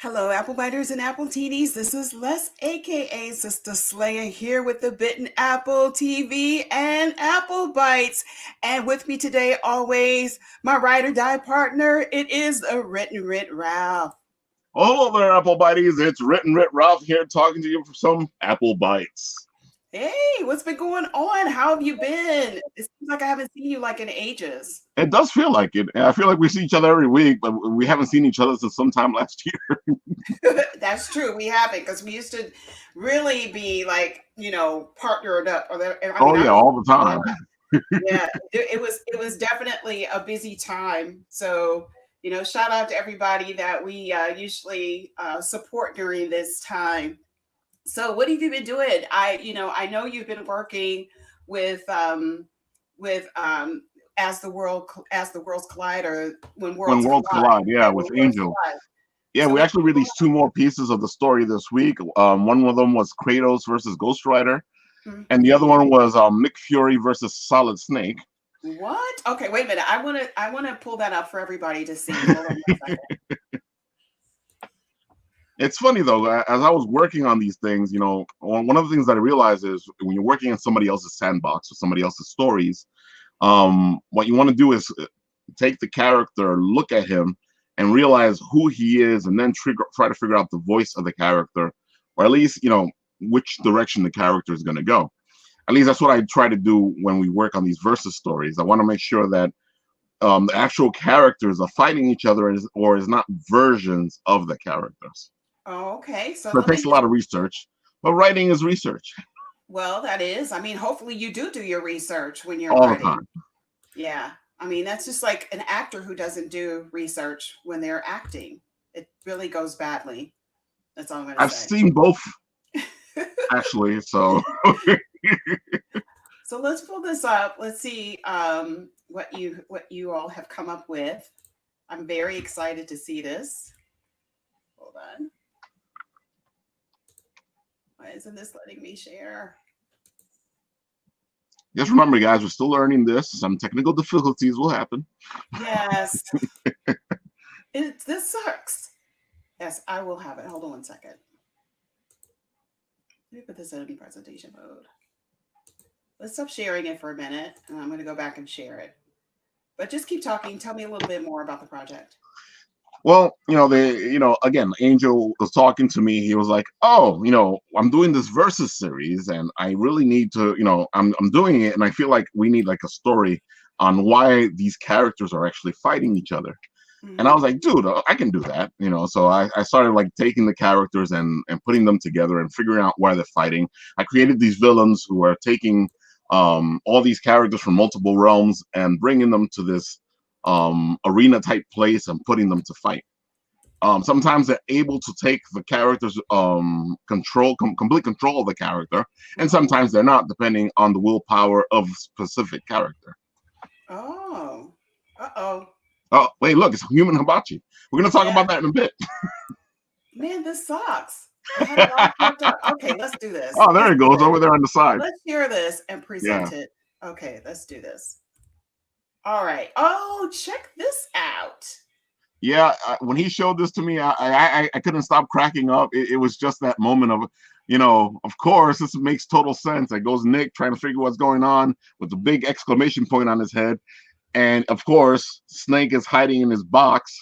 Hello, Apple Biters and Apple TVs. This is Les, aka Sister Slayer, here with the Bitten Apple TV and Apple Bites. And with me today, always, my ride or die partner. It is the Written Writ Ralph. Hello there, Apple Bites. It's Written Writ Ralph here talking to you for some Apple Bites. Hey, what's been going on? How have you been? It seems like I haven't seen you like in ages. It does feel like it. I feel like we see each other every week, but we haven't seen each other since sometime last year. That's true. We haven't, because we used to really be like, partnered up. Yeah, all the time. Yeah, it was definitely a busy time. So, shout out to everybody that we usually support during this time. So, what have you been doing? I know you've been working with as the worlds collide, or when When worlds Worlds collide. Collide, yeah, When with worlds Angel. collide. Yeah, So, we what? actually released two more pieces of the story this week. One of them was Kratos versus Ghost Rider, and the other Mhm. one was Nick Fury versus Solid Snake. What? Okay, wait a minute. I want to pull that up for everybody to see. Hold on one second. It's funny though, as I was working on these things, one of the things that I realized is when you're working in somebody else's sandbox or somebody else's stories, what you want to do is take the character, look at him, and realize who he is, and then try to figure out the voice of the character, or at least which direction the character is going to go. At least that's what I try to do when we work on these versus stories. I want to make sure that the actual characters are fighting each other, or is not versions of the characters. Oh, okay. So So it let takes me a lot of research, but writing is research Well, that is. I mean, hopefully you do your research when you're all the writing. time. Yeah. I mean, that's just like an actor who doesn't do research when they're acting. It really goes badly. That's all I'm going to I've say. seen both actually, so So let's pull this up. Let's see what you all have come up with. I'm very excited to see this. Hold on. Why isn't this letting me share? just remember, guys, we're still learning this. Some technical difficulties will happen. Yes. This sucks. Yes, I will have it. Hold on one second. Let me put this in presentation mode. Let's stop sharing it for a minute, and I'm going to go back and share it. But just keep talking. Tell me a little bit more about the project. Well, again, Angel was talking to me. He was like, "Oh, I'm doing this versus series, and I really need to, I'm doing it, and I feel like we need like a story on why these characters are actually fighting each other." And I Hmm. was like, "Dude, I can do that." So I started like taking the characters and putting them together and figuring out why they're fighting. I created these villains who are taking all these characters from multiple realms and bringing them to this arena type place and putting them to fight. Sometimes they're able to take the character's complete control of the character, and Hmm. sometimes they're not, depending on the willpower of a specific character. Oh. Uh-oh. Oh, wait, look, it's human hibachi. We're going to talk Yeah. about that in a bit. Man, this sucks. I had it all marked up. Okay, let's do this. Oh, there Let's it do goes this. over there on the side. Let's share this and Yeah. present it. Okay, let's do this. All right. Oh, check this out. Yeah, when he showed this to me, I couldn't stop cracking up. It was just that moment of, of course, this makes total sense. It goes Nick trying to figure what's going on with the big exclamation point on his head. And of course, Snake is hiding in his box.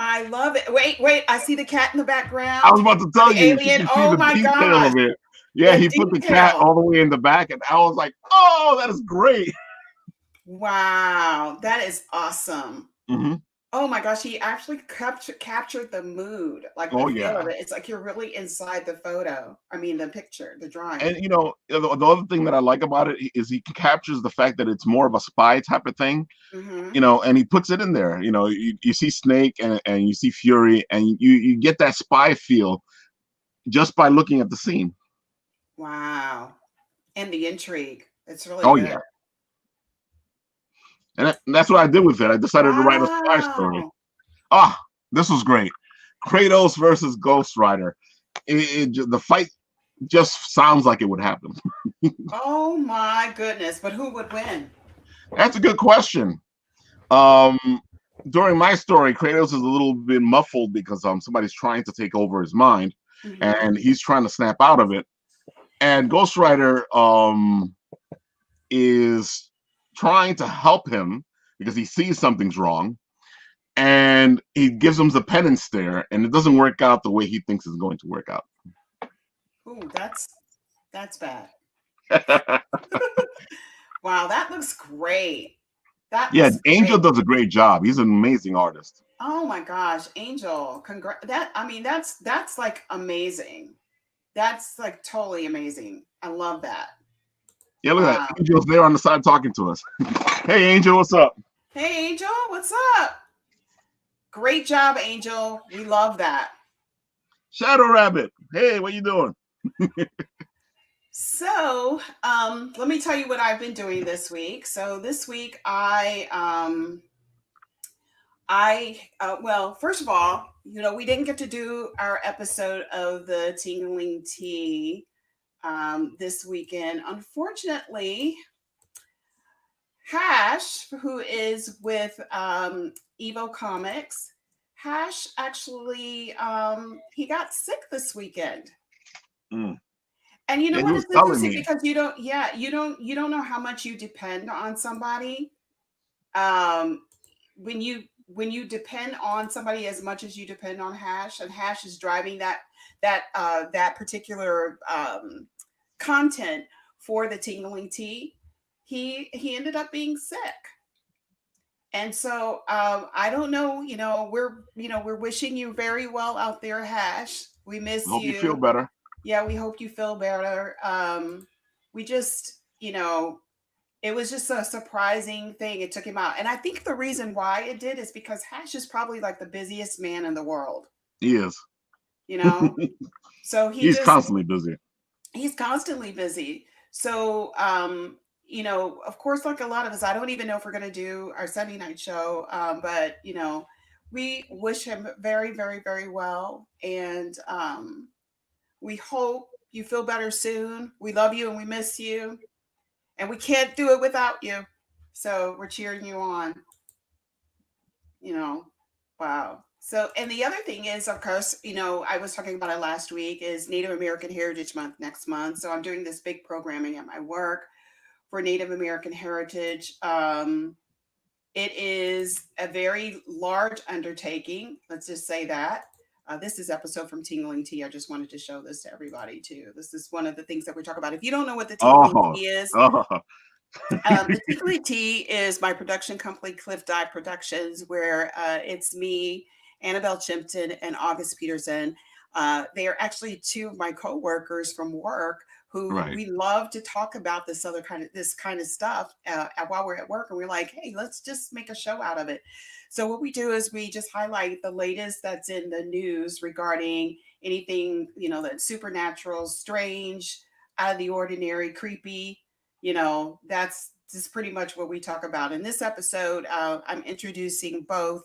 I love it. Wait. I see the cat in the I background. was about to Or tell the you, you alien. can see Oh the my detail gosh. of it. Yeah, The he put the cat detail. all the way in the back, and I was like, oh, that is great. Wow. That is awesome. Hmm. Oh my gosh, he actually captured the mood, like the Oh, feel of yeah. it. It's like you're really inside the photo. I mean, the picture, the drawing. And the other thing that I like about it is he captures the fact that it's more of a spy type of thing, Hmm. and he puts it in there. You see Snake and you see Fury, and you get that spy feel just by looking at the scene. Wow. And the intrigue. It's really Oh, good. yeah. And that's what I did with it. I decided to write a spy story. Wow. Ah, this was great. Kratos versus Ghost Rider. The fight just sounds like it would happen. Oh my goodness. But who would win? That's a good question. Um, during my story, Kratos is a little bit muffled because somebody's trying to take over his mind, Mm-hmm. and he's trying to snap out of it. And Ghost Rider is trying to help him because he sees something's wrong, and he gives him the penance stare, and it doesn't work out the way he thinks it's going to work out. Ooh, that's bad. Wow, that looks great. That Yeah, looks Angel great. does a great job. He's an amazing artist. Oh my gosh, Angel, that I mean that's like amazing. That's like totally amazing. I love that. Yeah, look at Wow. that. Angel's there on the side talking to us. Hey, Angel, what's up? Hey Angel, what's up? Great job, Angel. We love that. Shadow Rabbit. Hey, what you doing? So, let me tell you what I've been doing this week. So this week well, first of all, we didn't get to do our episode of the Tingling Tea this weekend. Unfortunately, Hash, who is with Evo Comics, Hash actually he got sick this weekend. Mm. And you know Yeah, he what? was It's telling interesting me. because you don't know how much you depend on somebody. Um, when you depend on somebody as much as you depend on Hash, and Hash is driving that particular content for the Tingling Tea, he ended up being sick. And so I don't know, we're wishing you very well out there, Hash. We I miss hope you feel you. better. Yeah, we hope you feel better. We just, it was just a surprising thing. It took him out. And I think the reason why it did is because Hash is probably like the busiest man in the world, He is. you know? So He's constantly busy. he's constantly busy. So, of course, like a lot of us, I don't even know if we're going to do our Sunday night show. But, we wish him very, very, very well. And we hope you feel better soon. We love you and we miss you. And we can't do it without you. So we're cheering you on, you know. Wow. So, and the other thing is, of course, I was talking about it last week, is Native American Heritage Month next month. So I'm doing this big programming at my work for Native American Heritage. It is a very large undertaking. Let's just say that. This is episode from Tingling Tea. I just wanted to show this to everybody too. This is one of the things that we talk about. If you don't know what the Tingling Oh, Tea is, oh. the Tingling Tea is my production company, Cliff Dive Productions, where it's me, Annabelle Chimpton, and August Peterson. They are actually two of my coworkers from work who Right. we love to talk about this kind of stuff while we're at work, and we're like, hey, let's just make a show out of it. So what we do is we just highlight the latest that's in the news regarding anything that's supernatural, strange, out of the ordinary, creepy. That's just pretty much what we talk about. In this episode, I'm introducing both.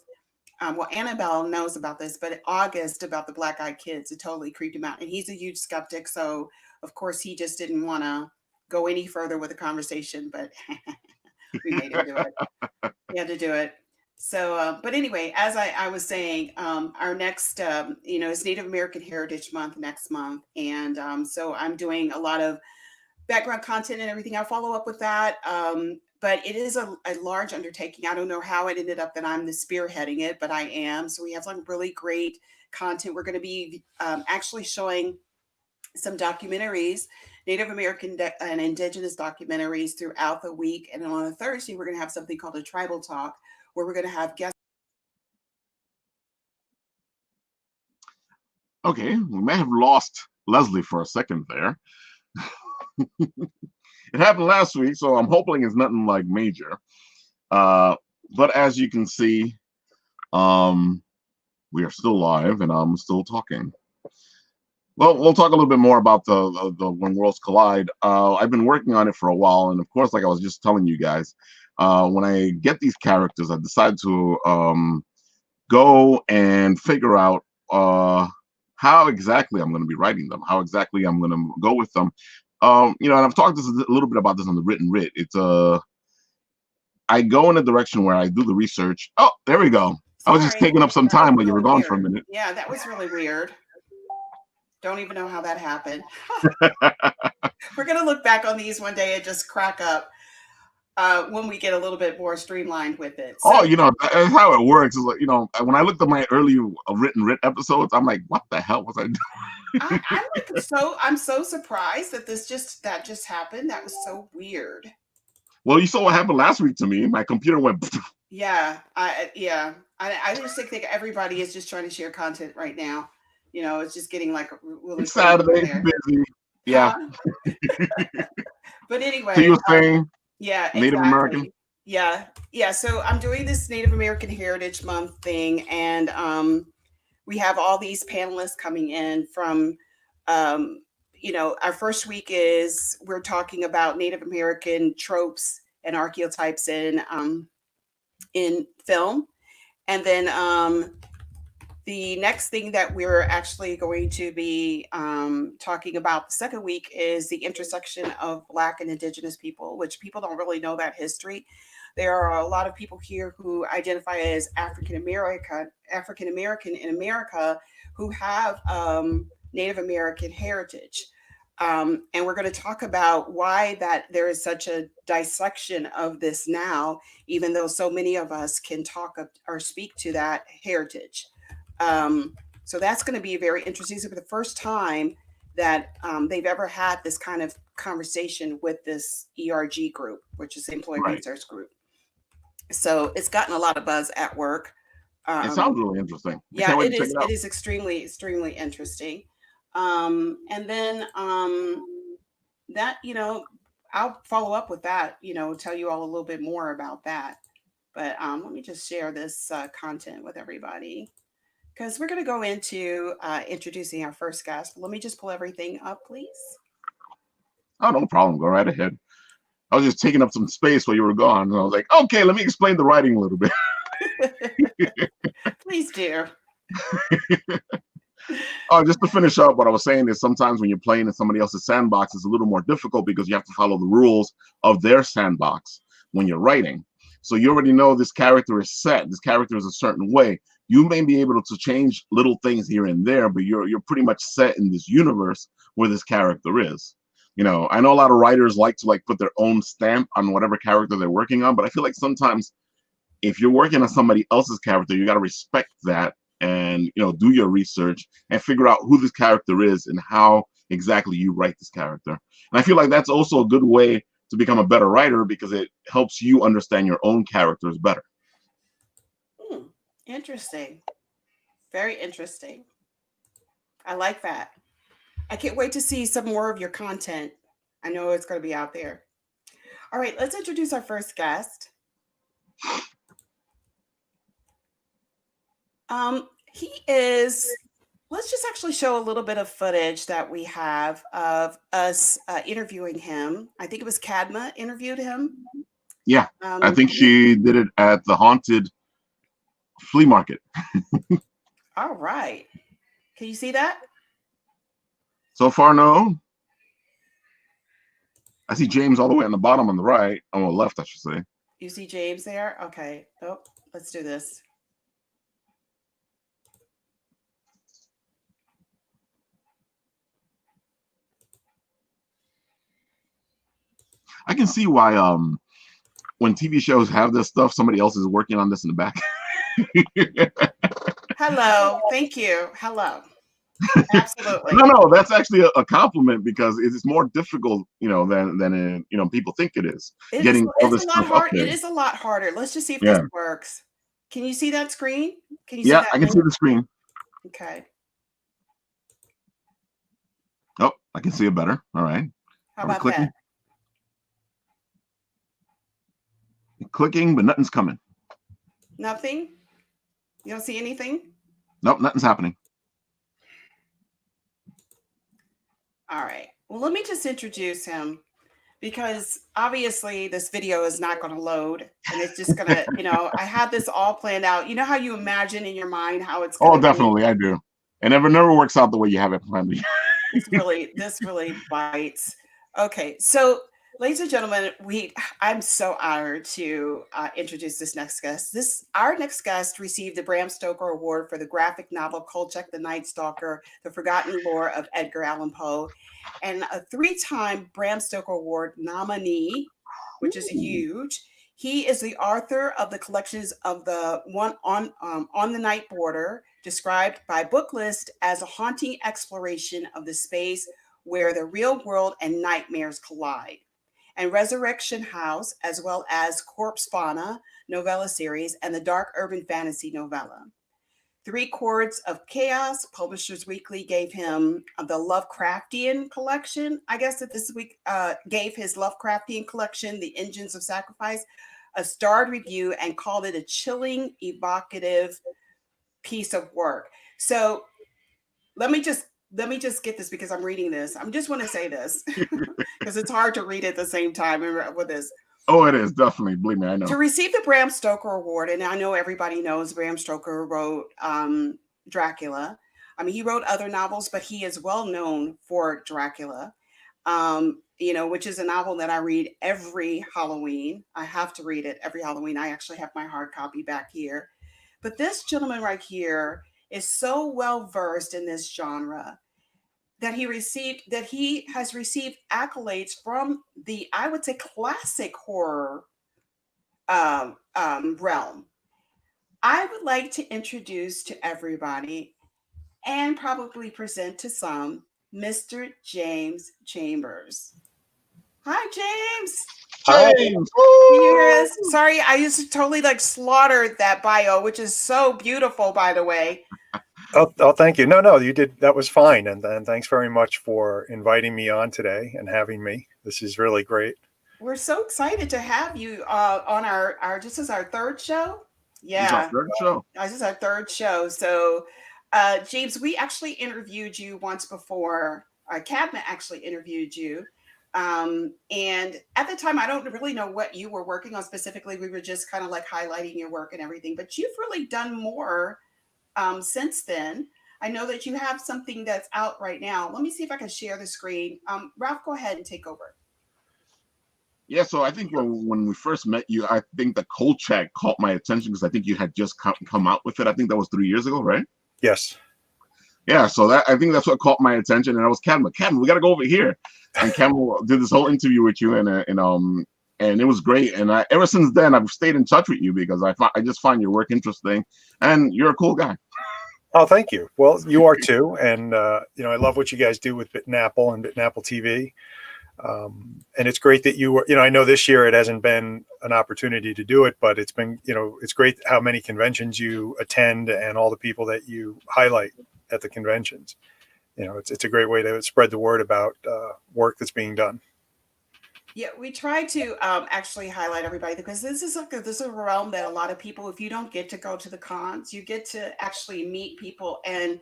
Well, Annabelle knows about this, but August about the Black Eyed Kids, it totally creeped him out. And he's a huge skeptic. So, of course, he just didn't want to go any further with the conversation, but we made him do it. He had to do it. So, but anyway, as I was saying, our next, is Native American Heritage Month next month. And so I'm doing a lot of background content and everything. I'll follow up with that. But it is a large undertaking. I don't know how it ended up that I'm the spearheading it, but I am. So we have some really great content. We're going to be actually showing some documentaries, Native American and Indigenous documentaries throughout the week. And then on a Thursday, we're going to have something called a tribal talk, where we're going to have guests. Okay, we may have lost Leslie for a second there. It happened last week, so I'm hoping it's nothing like major. But as you can see, we are still live, and I'm still talking. Well, we'll talk a little bit more about the When Worlds Collide. I've been working on it for a while, and of course, like I was just telling you guys, when I get these characters, I decide to go and figure out how exactly I'm going to be writing them, how exactly I'm going to go with them. And I've talked a little bit about this on the Written Writ. It's I go in a direction where I do the research. Oh, there we go. I was just Sorry, taking up some that was time while you were really gone for a weird. minute. Yeah, that was really weird. Don't even know how that happened. We're gonna look back on these one day and just crack up when we get a little bit more streamlined with it. Oh, So that's how it works. Is like, when I looked at my early written episodes, I'm like, what the hell was I doing? I'm so surprised that that just happened. That was so weird. Well, you saw what happened last week to me. My computer went. Yeah, I just think everybody is just trying to share content right now. It's just getting like really It's crazy over Saturday, there. busy. Yeah. Huh? But So anyway, you were saying yeah, Native American? exactly. Yeah. So I'm doing this Native American Heritage Month thing, and we have all these panelists coming in from, our first week is we're talking about Native American tropes and archetypes in film, and then the next thing that we're actually going to be talking about the second week is the intersection of Black and Indigenous people, which people don't really know that history. There are a lot of people here who identify as African American in America who have Native American heritage. And we're going to talk about why that there is such a dissection of this now, even though so many of us can talk or speak to that heritage. So that's going to be very interesting. So for the first time that they've ever had this kind of conversation with this ERG group, which is the Employee Right. Research Group. So it's gotten a lot of buzz at work. It sounds really interesting. I Yeah, can't wait it to check is. it out. It is extremely, extremely interesting. And then that, I'll follow up with that, tell you all a little bit more about that. But let me just share this content with everybody because we're going to go into introducing our first guest. Let me just pull everything up, please. Oh, no problem. Go right ahead. I was just taking up some space while you were gone. And I was like, okay, let me explain the writing a little bit. Please do. Oh, just to finish up, what I was saying is sometimes when you're playing in somebody else's sandbox, it's a little more difficult because you have to follow the rules of their sandbox when you're writing. So you already know this character is set. This character is a certain way. You may be able to change little things here and there, but you're pretty much set in this universe where this character is. I know a lot of writers like to put their own stamp on whatever character they're working on, but I feel like sometimes if you're working on somebody else's character, you got to respect that and do your research and figure out who this character is and how exactly you write this character. And I feel like that's also a good way to become a better writer because it helps you understand your own characters better. Interesting. Very interesting. I like that. I can't wait to see some more of your content. I know it's going to be out there. All right, let's introduce our first guest. Let's just actually show a little bit of footage that we have of us interviewing him. I think it was Cadma interviewed him. Yeah, I think she did it at the haunted flea market. All right. Can you see that? So far, no. I see James all the way on the bottom on the right, on the left, I should say. You see James there? Okay. Oh, let's do this. I can see why when TV shows have this stuff, somebody else is working on this in the back. Hello. Thank you. Hello. Absolutely. No, that's actually a compliment because it's more difficult, than people think it is. It's all this a lot stuff hard. up there. It is a lot harder. Let's just see if this works. Can you see that screen? Can you see Yeah, that? I can see the screen. Okay. Oh, I can see it better. All right. How about that? Clicking, but nothing's coming. Nothing? You don't see anything? Nope, nothing's happening. All right. Well, let me just introduce him because obviously this video is not going to load and it's just going to, I had this all planned out. You know how you imagine in your mind how it's going to be? Oh, definitely. I do. And it never works out the way you have it planned. This really bites. Okay. So Ladies and gentlemen, I'm so honored to introduce this next guest. Our next guest received the Bram Stoker Award for the graphic novel Kolchak the Night Stalker, The Forgotten Lore of Edgar Allan Poe, and a three-time Bram Stoker Award nominee, which is huge. He is the author of the collections of the one on the Night Border, described by Booklist as a haunting exploration of the space where the real world and nightmares collide, and Resurrection House, as well as Corpse Fauna novella series and the dark urban fantasy novella. Three Chords of Chaos, Publishers Weekly gave him the Lovecraftian collection. I guess that this week gave his Lovecraftian collection, The Engines of Sacrifice, a starred review and called it a chilling, evocative piece of work. So let me just get this because I'm reading this. I just want to say this because it's hard to read at the same time with this. Oh, it is definitely. Believe me, I know. To receive the Bram Stoker Award, and I know everybody knows Bram Stoker wrote Dracula. I mean, he wrote other novels, but he is well known for Dracula, which is a novel that I read every Halloween. I have to read it every Halloween. I actually have my hard copy back here. But this gentleman right here is so well versed in this genre that he has received accolades from the, I would say, classic horror realm. I would like to introduce to everybody and probably present to some Mr. James Chambers. Hi, James. James. Can you hear us? Sorry, I just totally slaughtered that bio, which is so beautiful, by the way. Oh, thank you. No, you did. That was fine. And thanks very much for inviting me on today and having me. This is really great. We're so excited to have you on our this is our third show. Yeah. This is our third show. So, James, we actually interviewed you once before. Cadma actually interviewed you. And at the time, I don't really know what you were working on specifically. We were just kind of highlighting your work and everything, but you've really done more since then. I know that you have something that's out right now. Let me see if I can share the screen. Ralph, go ahead and take over. Yeah, so I think when we first met you, I think the Kolchak caught my attention because I think you had just come out with it. I think that was 3 years ago, right? Yes. Yeah, so I think that's what caught my attention, and I was Cadma, we got to go over here. And Cadma did this whole interview with you, and it was great. And ever since then, I've stayed in touch with you because I just find your work interesting, and you're a cool guy. Oh, thank you. Well, you are too, and I love what you guys do with Bitten Apple and Bitten Apple TV. And it's great that you were, I know this year it hasn't been an opportunity to do it, but it's been, it's great how many conventions you attend and all the people that you highlight at the conventions. It's a great way to spread the word about work that's being done. Yeah, we try to actually highlight everybody because this is a realm that a lot of people, if you don't get to go to the cons, you get to actually meet people and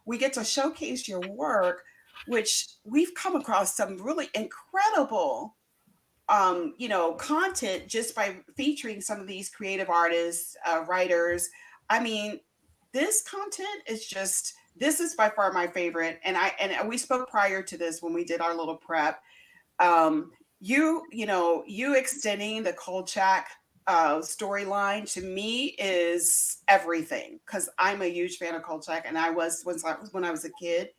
we get to showcase your work, which we've come across some really incredible, content just by featuring some of these creative artists, writers. I mean, this content is this is by far my favorite. And we spoke prior to this when we did our little prep. You extending the Kolchak storyline to me is everything because I'm a huge fan of Kolchak and I was when I was a kid.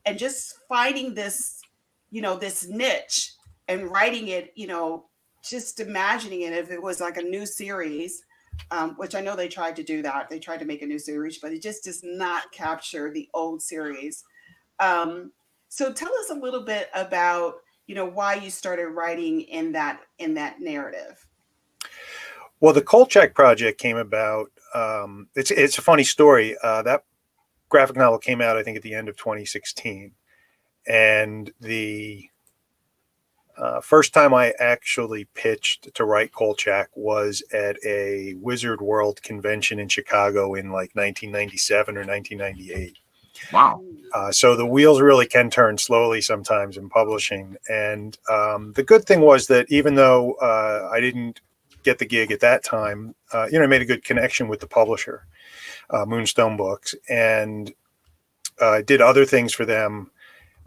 And just finding this, this niche and writing it, just imagining it if it was like a new series, which I know they tried to do that. They tried to make a new series, but it just does not capture the old series. So tell us a little bit about, why you started writing in that narrative. Well, the Kolchak project came about. It's a funny story. That graphic novel came out, I think, at the end of 2016. And the first time I actually pitched to write Kolchak was at a Wizard World convention in Chicago in 1997 or 1998. Wow. So the wheels really can turn slowly sometimes in publishing. And the good thing was that even though I didn't get the gig at that time, I made a good connection with the publisher, Moonstone Books, and did other things for them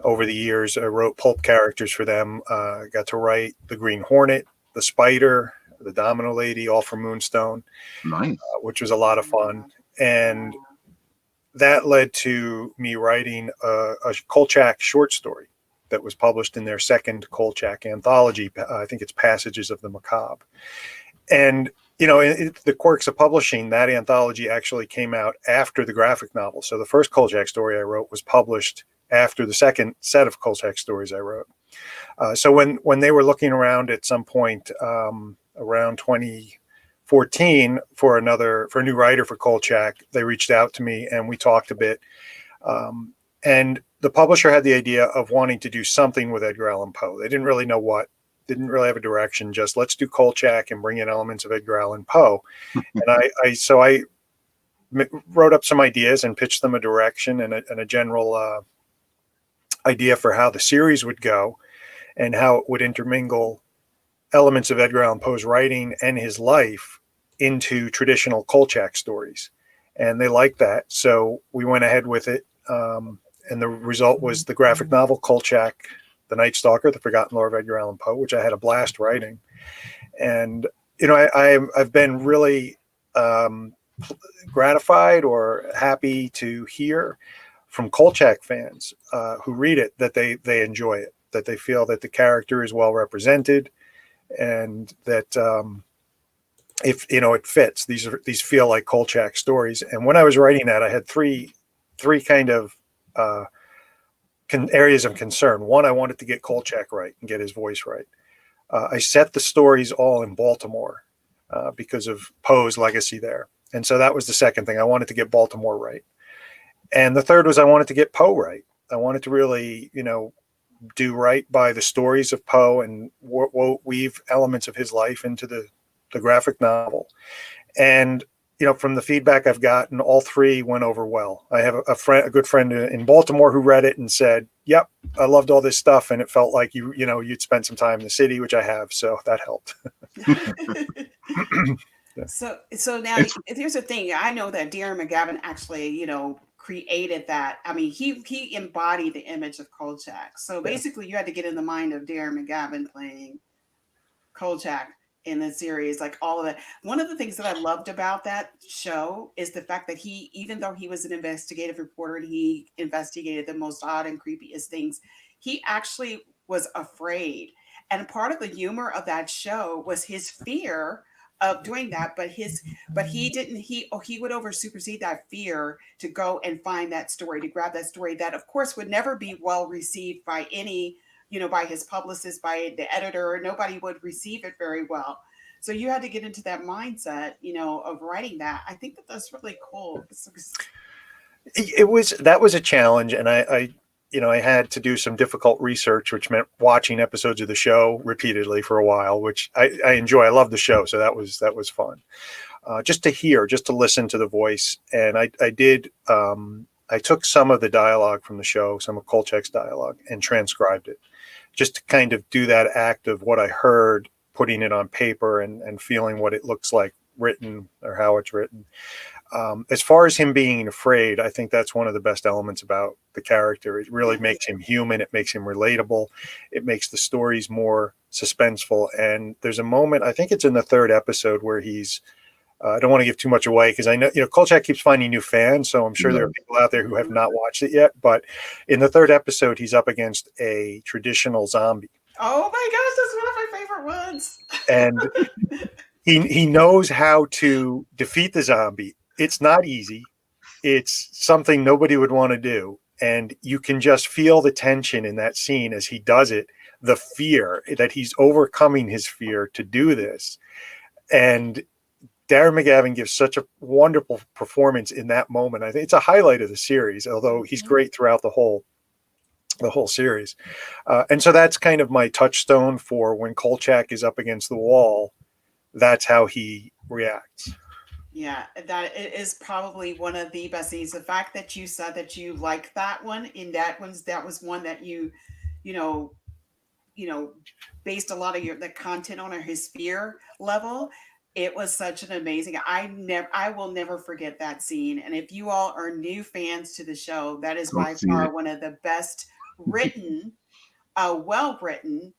over the years. I wrote pulp characters for them. I got to write the Green Hornet, the Spider, the Domino Lady, all from Moonstone, Nice. which was a lot of fun. And that led to me writing a Kolchak short story that was published in their second Kolchak anthology. I think it's Passages of the Macabre. And, you know, the quirks of publishing, that anthology actually came out after the graphic novel. So the first Kolchak story I wrote was published after the second set of Kolchak stories I wrote. So when they were looking around at some point around 2014 for a new writer for Kolchak, they reached out to me and we talked a bit. And the publisher had the idea of wanting to do something with Edgar Allan Poe. They didn't really know what, didn't really have a direction, just let's do Kolchak and bring in elements of Edgar Allan Poe. And I wrote up some ideas and pitched them a direction and a general idea for how the series would go and how it would intermingle elements of Edgar Allan Poe's writing and his life into traditional Kolchak stories. And they liked that. So we went ahead with it. And the result was the graphic novel Kolchak, The Night Stalker, The Forgotten Lore of Edgar Allan Poe, which I had a blast writing. And, you know, I've been really gratified or happy to hear from Kolchak fans who read it that they enjoy it, that they feel that the character is well represented, and that if you know it fits. These feel like Kolchak stories. And when I was writing that, I had three kind of areas of concern. One, I wanted to get Kolchak right and get his voice right. I set the stories all in Baltimore because of Poe's legacy there. And so that was the second thing. I wanted to get Baltimore right. And the third was I wanted to get Poe right. I wanted to really, you know, do right by the stories of Poe and weave elements of his life into the graphic novel. And, you know, from the feedback I've gotten, all three went over well. I have a good friend in Baltimore who read it and said, yep, I loved all this stuff. And it felt like you'd spent some time in the city, which I have. So that helped. Yeah. So now here's the thing. I know that Darren McGavin actually, you know, created that. I mean, he embodied the image of Kolchak. So basically you had to get in the mind of Darren McGavin playing Kolchak in the series, like all of that. One of the things that I loved about that show is the fact that even though he was an investigative reporter and he investigated the most odd and creepiest things, he actually was afraid. And part of the humor of that show was his fear of doing that, but he would over supersede that fear to go and find that story, to grab that story that of course would never be well received by any, you know, by his publicist, by the editor. Nobody would receive it very well. So you had to get into that mindset, you know, of writing that. I think that's really cool. That was a challenge. And I had to do some difficult research, which meant watching episodes of the show repeatedly for a while, which I enjoy. I love the show. So that was fun. Just to listen to the voice. And I took some of the dialogue from the show, some of Kolchak's dialogue, and transcribed it, just to kind of do that act of what I heard, putting it on paper and feeling what it looks like written or how it's written. As far as him being afraid, I think that's one of the best elements about the character. It really makes him human. It makes him relatable. It makes the stories more suspenseful. And there's a moment, I think it's in the third episode, where he's, I don't want to give too much away because I know, you know, Kolchak keeps finding new fans. So I'm sure there are people out there who have not watched it yet. But in the third episode, he's up against a traditional zombie. Oh my gosh, that's one of my favorite ones. And he knows how to defeat the zombie. It's not easy. It's something nobody would want to do. And you can just feel the tension in that scene as he does it, the fear that he's overcoming his fear to do this. And Darren McGavin gives such a wonderful performance in that moment. I think it's a highlight of the series, although he's great throughout the whole series. And so that's kind of my touchstone for when Kolchak is up against the wall. That's how he reacts. Yeah, that is probably one of the best things. The fact that you said that you like that one, that was one that you based a lot of the content on his fear level. It was such an amazing. I will never forget that scene. And if you all are new fans to the show, that is by far one of the best written, well written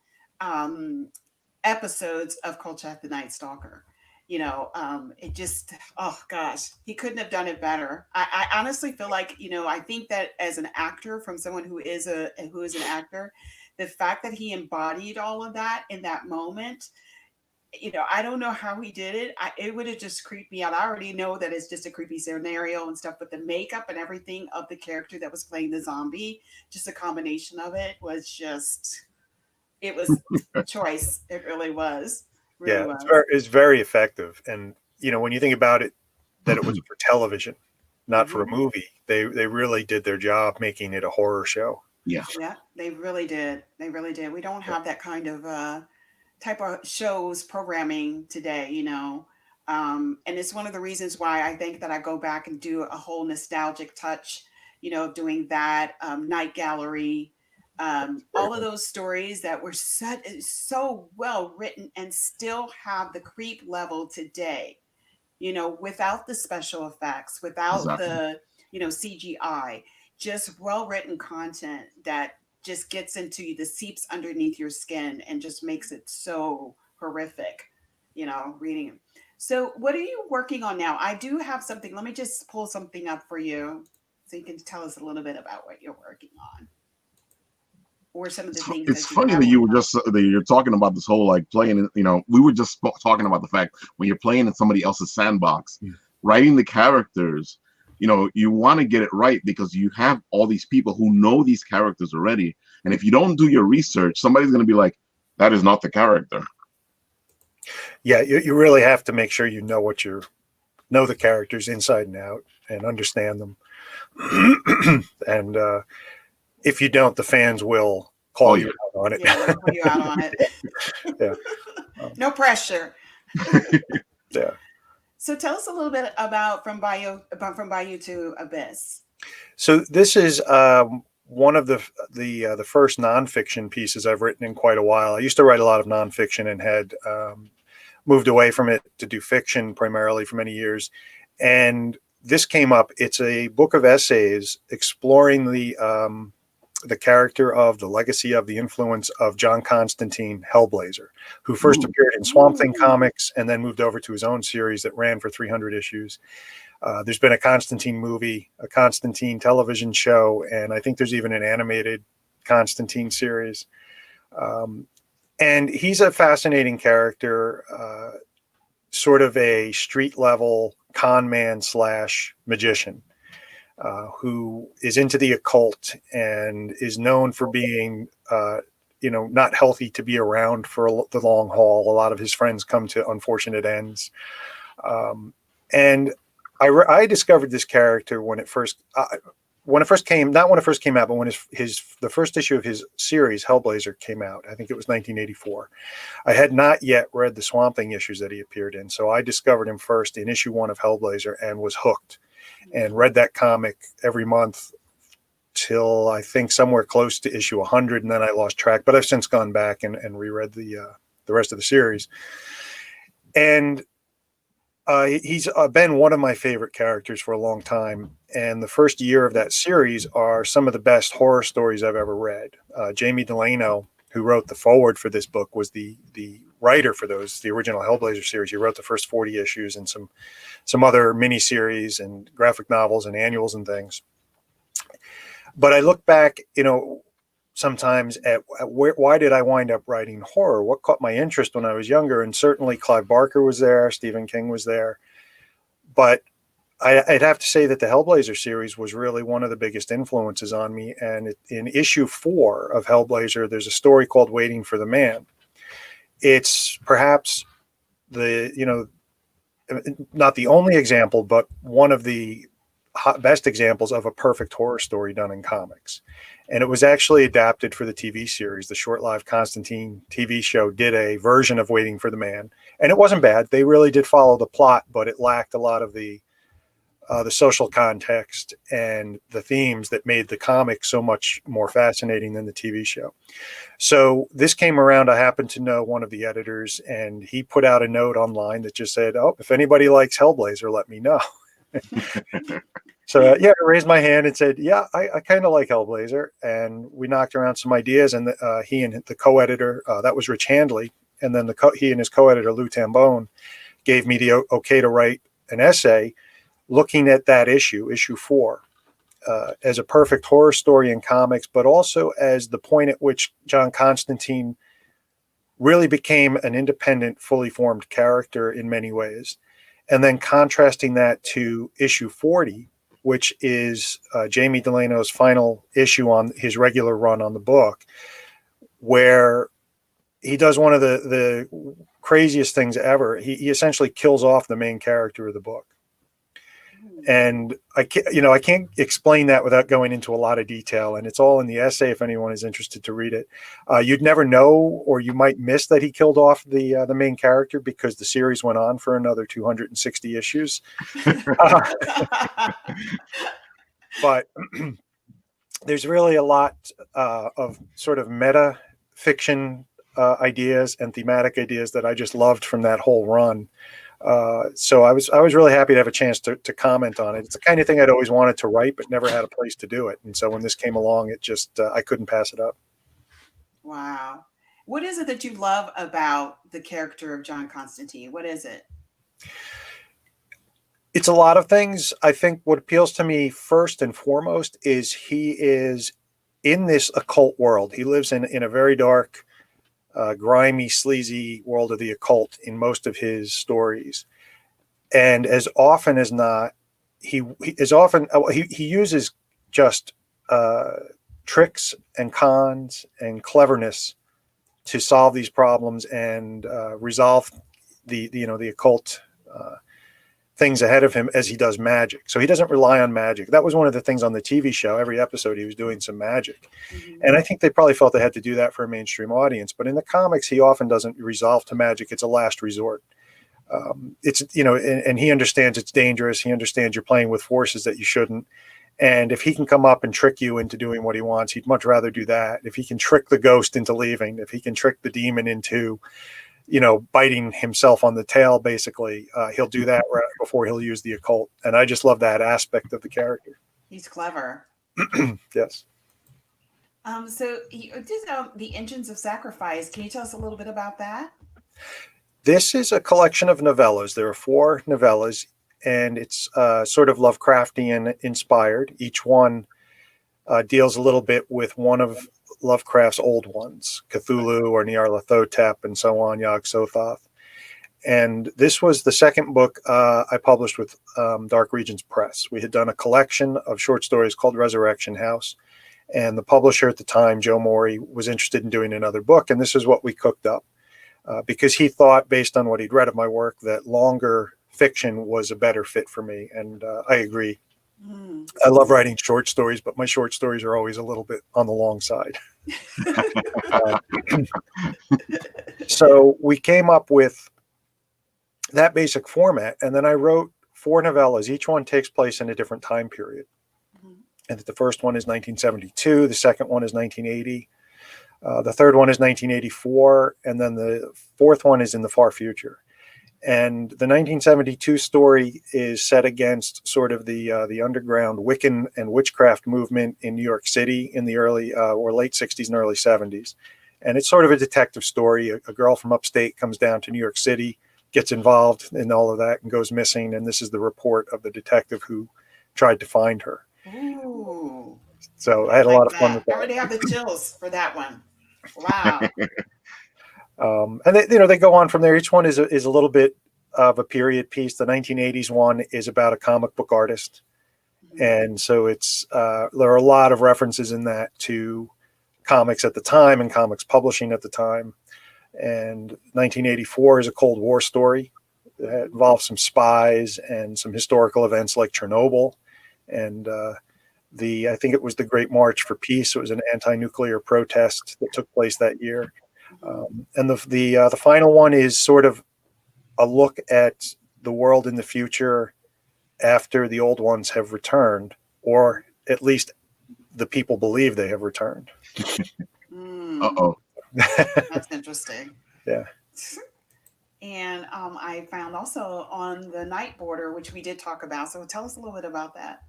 episodes of Kolchak the Night Stalker. It just, oh gosh, he couldn't have done it better. I honestly feel like, I think that as an actor, from someone who is an actor, the fact that he embodied all of that in that moment, I don't know how he did it. It would have just creeped me out. I already know that it's just a creepy scenario and stuff, but the makeup and everything of the character that was playing the zombie, just a combination of it was just, it was choice. It really was. Really was. It's very effective. And, when you think about it, that it was for television, not for a movie, they really did their job making it a horror show. Yeah. Yeah, they really did. They really did. We don't have that kind of type of shows programming today, and it's one of the reasons why I think that I go back and do a whole nostalgic touch, doing that Night Gallery, all of those stories that were so well written and still have the creep level today, without the special effects, without the, CGI, just well written content that just gets into you, that seeps underneath your skin and just makes it so horrific, reading it. So what are you working on now? I do have something. Let me just pull something up for you so you can tell us a little bit about what you're working on. Or some of the things. It's funny that you're talking about this whole like playing. We were just talking about the fact when you're playing in somebody else's sandbox, writing the characters. You want to get it right because you have all these people who know these characters already, and if you don't do your research, somebody's going to be like, "That is not the character." Yeah, you really have to make sure you know know the characters inside and out and understand them. And if you don't, the fans will call you out on it. Yeah, they'll call you out on it. Yeah. No pressure. Yeah. So tell us a little bit about From Bayou to Abyss. So this is one of the first nonfiction pieces I've written in quite a while. I used to write a lot of nonfiction and had moved away from it to do fiction primarily for many years. And this came up. It's a book of essays exploring the character of the legacy of the influence of John Constantine Hellblazer, who first appeared in Swamp Thing comics and then moved over to his own series that ran for 300 issues. There's been a Constantine movie, a Constantine television show, and I think there's even an animated Constantine series. And he's a fascinating character, sort of a street level con man / magician, who is into the occult and is known for being, not healthy to be around for the long haul. A lot of his friends come to unfortunate ends. And I discovered this character when it first came out, but when the first issue of his series Hellblazer came out. I think it was 1984. I had not yet read the Swamp Thing issues that he appeared in, so I discovered him first in issue 1 of Hellblazer and was hooked, and read that comic every month till I think somewhere close to issue 100, and then I lost track. But I've since gone back and reread the rest of the series, and he's been one of my favorite characters for a long time. And the first year of that series are some of the best horror stories I've ever read. Jamie Delano, who wrote the foreword for this book, was the writer for the original Hellblazer series. He wrote the first 40 issues and some other miniseries and graphic novels and annuals and things. But I look back, sometimes at why did I wind up writing horror? What caught my interest when I was younger? And certainly Clive Barker was there, Stephen King was there. But I'd have to say that the Hellblazer series was really one of the biggest influences on me. And in issue 4 of Hellblazer, there's a story called Waiting for the Man. It's perhaps not the only example, but one of the best examples of a perfect horror story done in comics. And it was actually adapted for the TV series. The short-lived Constantine TV show did a version of Waiting for the Man, and it wasn't bad. They really did follow the plot, but it lacked a lot of the social context and the themes that made the comic so much more fascinating than the TV show. So this came around. I happened to know one of the editors, and he put out a note online that just said, "Oh, if anybody likes Hellblazer, let me know." So yeah, I raised my hand and said, "Yeah, I kind of like Hellblazer," and we knocked around some ideas. And he and the co-editor, that was Rich Handley, and then he and his co-editor Lou Tambone gave me the okay to write an essay looking at that issue 4, as a perfect horror story in comics, but also as the point at which John Constantine really became an independent, fully formed character in many ways. And then contrasting that to issue 40, which is Jamie Delano's final issue on his regular run on the book, where he does one of the craziest things ever. He essentially kills off the main character of the book. And I can't explain that without going into a lot of detail. And it's all in the essay if anyone is interested to read it. You'd never know, or you might miss that he killed off the main character because the series went on for another 260 issues. But there's really a lot of sort of meta fiction ideas and thematic ideas that I just loved from that whole run. So I was really happy to have a chance to comment on it. It's the kind of thing I'd always wanted to write, but never had a place to do it. And so when this came along, it just I couldn't pass it up. Wow. What is it that you love about the character of John Constantine? What is it? It's a lot of things. I think what appeals to me first and foremost is he is in this occult world. He lives in a very dark, grimy, sleazy world of the occult in most of his stories. And as often as not, he uses just tricks and cons and cleverness to solve these problems and resolve the occult things ahead of him as he does magic. So he doesn't rely on magic. That was one of the things on the TV show. Every episode he was doing some magic. Mm-hmm. And I think they probably felt they had to do that for a mainstream audience. But in the comics, he often doesn't resolve to magic. It's a last resort. It's, and he understands it's dangerous. He understands you're playing with forces that you shouldn't. And if he can come up and trick you into doing what he wants, he'd much rather do that. If he can trick the ghost into leaving, if he can trick the demon into biting himself on the tail, basically, he'll do that right before he'll use the occult. And I just love that aspect of the character. He's clever. Yes. So the Engines of Sacrifice, can you tell us a little bit about that? This is a collection of novellas. There are 4 novellas, and it's sort of Lovecraftian inspired. Each one deals a little bit with one of Lovecraft's old ones, Cthulhu or Nyarlathotep and so on, Yog-Sothoth. And this was the second book I published with Dark Regions Press. We had done a collection of short stories called Resurrection House. And the publisher at the time, Joe Morey, was interested in doing another book. And this is what we cooked up because he thought, based on what he'd read of my work, that longer fiction was a better fit for me. And I agree. I love writing short stories, but my short stories are always a little bit on the long side. So we came up with that basic format, and then I wrote 4 novellas. Each one takes place in a different time period. And the first one is 1972, the second one is 1980, the third one is 1984, and then the fourth one is in the far future. And the 1972 story is set against sort of the underground Wiccan and witchcraft movement in New York City in the early or late 60s and early 70s. And it's sort of a detective story. A girl from upstate comes down to New York City, gets involved in all of that and goes missing. And this is the report of the detective who tried to find her. Ooh. So I had a lot of fun with that. I already have the chills for that one. Wow. And they go on from there. Each one is a little bit of a period piece. The 1980s one is about a comic book artist. And so it's there are a lot of references in that to comics at the time and comics publishing at the time. And 1984 is a Cold War story that involves some spies and some historical events like Chernobyl. And I think it was the Great March for Peace. It was an anti-nuclear protest that took place that year. And the final one is sort of a look at the world in the future after the old ones have returned, or at least the people believe they have returned. Uh-oh. That's interesting. Yeah. And I found also on the Night Border, which we did talk about. So tell us a little bit about that.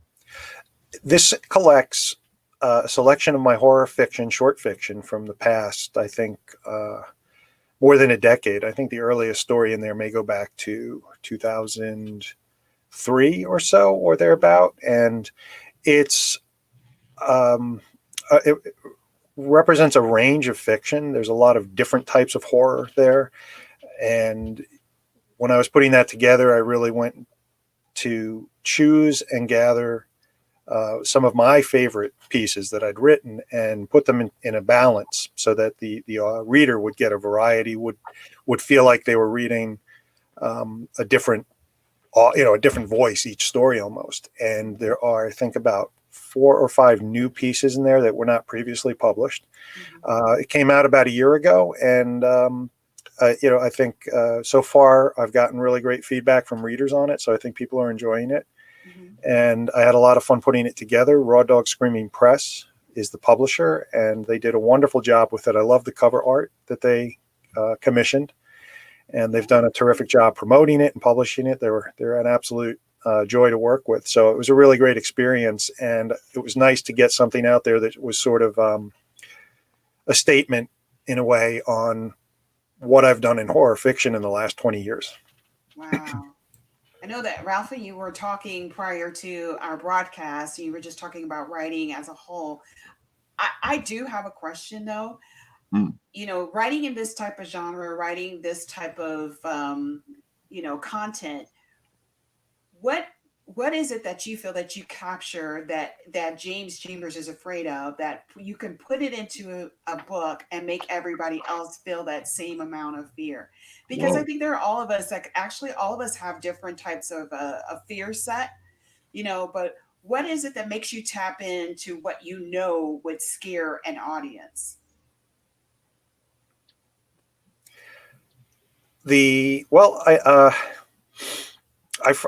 This collects a selection of my horror fiction, short fiction from the past, I think more than a decade. I think the earliest story in there may go back to 2003 or so, or thereabout. And it represents a range of fiction. There's a lot of different types of horror there. And when I was putting that together, I really went to choose and gather some of my favorite pieces that I'd written and put them in a balance so that the reader would get a variety, would feel like they were reading a different voice each story almost. And there are, I think, about 4 or 5 new pieces in there that were not previously published. It came out about a year ago, and I think so far I've gotten really great feedback from readers on it. So I think people are enjoying it. And I had a lot of fun putting it together. Raw Dog Screaming Press is the publisher, and they did a wonderful job with it. I love the cover art that they commissioned, and they've done a terrific job promoting it and publishing it. They're an absolute joy to work with. So it was a really great experience, and it was nice to get something out there that was sort of a statement in a way on what I've done in horror fiction in the last 20 years. Wow. I know that, Ralphie, you were talking prior to our broadcast. You were just talking about writing as a whole. I do have a question, though. Writing in this type of genre, writing this type of, content, what is it that you feel that you capture that James Chambers is afraid of, that you can put it into a book and make everybody else feel that same amount of fear? Because Whoa. I think there are all of us, like, actually all of us have different types of a fear set, but what is it that makes you tap into what would scare an audience?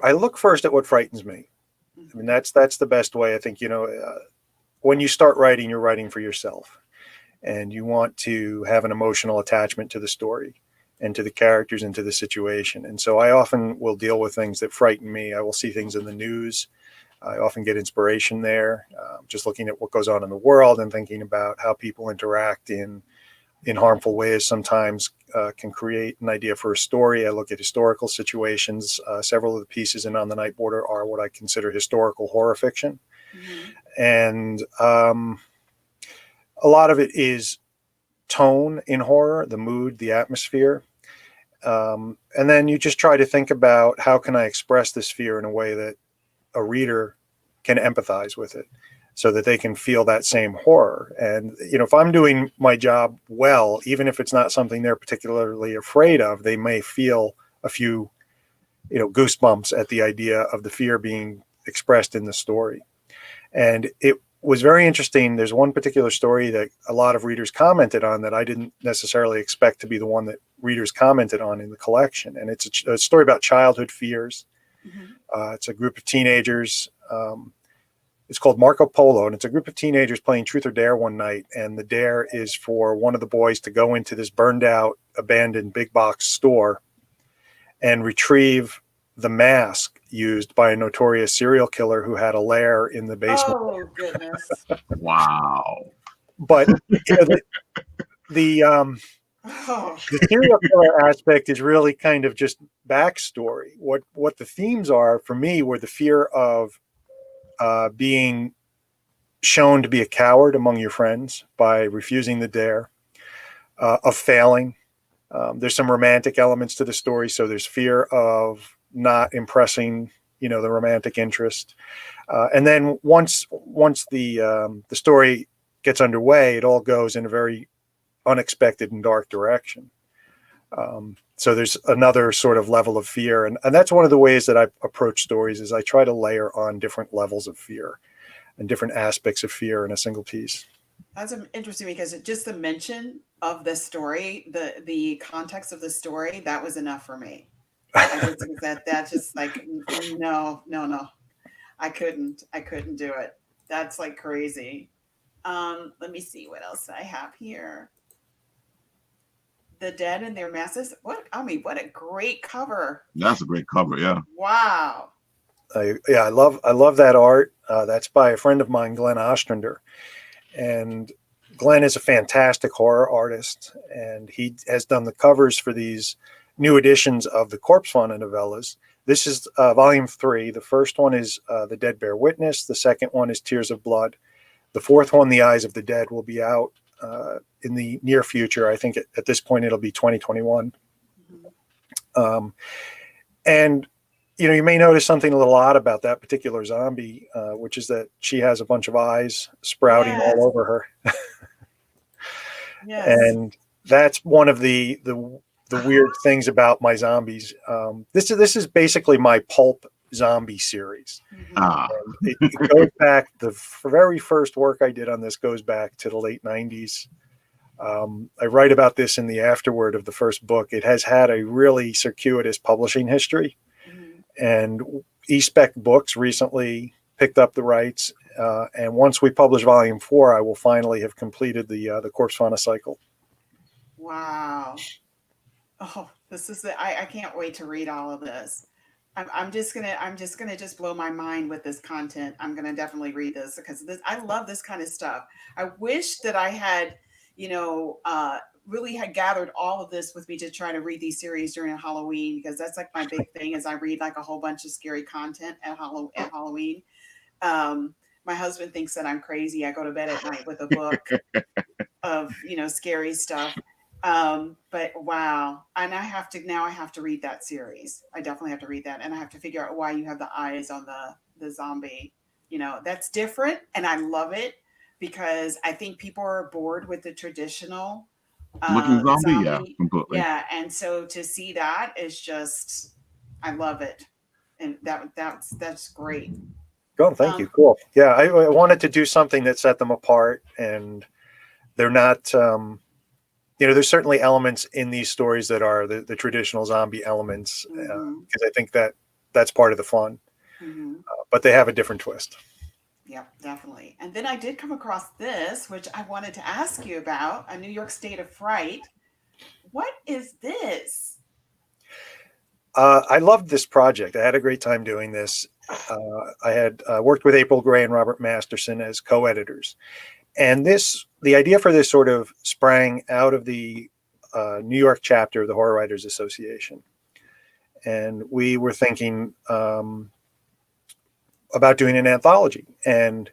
I look first at what frightens me. I mean, that's the best way. I think, when you start writing, you're writing for yourself, and you want to have an emotional attachment to the story and to the characters and to the situation. And so I often will deal with things that frighten me. I will see things in the news. I often get inspiration there, just looking at what goes on in the world and thinking about how people interact in harmful ways sometimes can create an idea for a story. I look at historical situations. Several of the pieces in On the Night Border are what I consider historical horror fiction. And a lot of it is tone in horror, the mood, the atmosphere. And then you just try to think about, how can I express this fear in a way that a reader can empathize with it, so that they can feel that same horror. And, if I'm doing my job well, even if it's not something they're particularly afraid of, they may feel a few, goosebumps at the idea of the fear being expressed in the story. And it was very interesting. There's one particular story that a lot of readers commented on that I didn't necessarily expect to be the one that readers commented on in the collection. And it's a story about childhood fears. It's a group of teenagers. It's called Marco Polo, and it's a group of teenagers playing Truth or Dare one night. And the dare is for one of the boys to go into this burned out, abandoned big box store and retrieve the mask used by a notorious serial killer who had a lair in the basement. Oh, goodness. Wow. But the serial killer aspect is really kind of just backstory. What the themes are for me were the fear of being shown to be a coward among your friends by refusing the dare, of failing. There's some romantic elements to the story, so there's fear of not impressing, the romantic interest. And then once the story gets underway, it all goes in a very unexpected and dark direction. So there's another sort of level of fear. And that's one of the ways that I approach stories, is I try to layer on different levels of fear and different aspects of fear in a single piece. That's interesting, because just the mention of the story, the context of the story, that was enough for me. That's just like, no. I couldn't do it. That's like crazy. Let me see what else I have here. The Dead and Their Masses. What a great cover. That's a great cover, yeah. Wow. I love that art. That's by a friend of mine, Glenn Ostrander, and Glenn is a fantastic horror artist, and he has done the covers for these new editions of the Corpse Fauna novellas. This is volume 3. The first one is The Dead Bear Witness. The second one is Tears of Blood. The fourth one, The Eyes of the Dead, will be out in the near future. I think at this point it'll be 2021. And you may notice something a little odd about that particular zombie, which is that she has a bunch of eyes sprouting all over her. Yes. And that's one of the weird things about my zombies. This is basically my pulp zombie series. It goes back. The very first work I did on this goes back to the late 90s. I write about this in the afterword of the first book. It has had a really circuitous publishing history, and eSpec Books recently picked up the rights. And once we publish volume 4, I will finally have completed the Corpse Fauna cycle. Wow. Oh, this is I can't wait to read all of this. I'm just gonna just blow my mind with this content. I'm gonna definitely read this because I love this kind of stuff. I wish that I had, really had gathered all of this with me to try to read these series during Halloween, because that's like my big thing is I read like a whole bunch of scary content at Halloween. My husband thinks that I'm crazy. I go to bed at night with a book of, scary stuff. But wow. And I have to read that series. I definitely have to read that. And I have to figure out why you have the eyes on the zombie. That's different. And I love it because I think people are bored with the traditional looking zombie. Yeah, completely. Yeah. And so to see that is just, I love it. And that's great. Oh, thank you. Cool. Yeah. I wanted to do something that set them apart, and they're not, there's certainly elements in these stories that are the traditional zombie elements, because I think that's part of the fun, but they have a different twist. Yeah, definitely. And then I did come across this, which I wanted to ask you about, A New York State of Fright. What is this? I loved this project. I had a great time doing this. I had worked with April Gray and Robert Masterson as co-editors. And the idea for this sort of sprang out of the New York chapter of the Horror Writers Association. And we were thinking about doing an anthology. And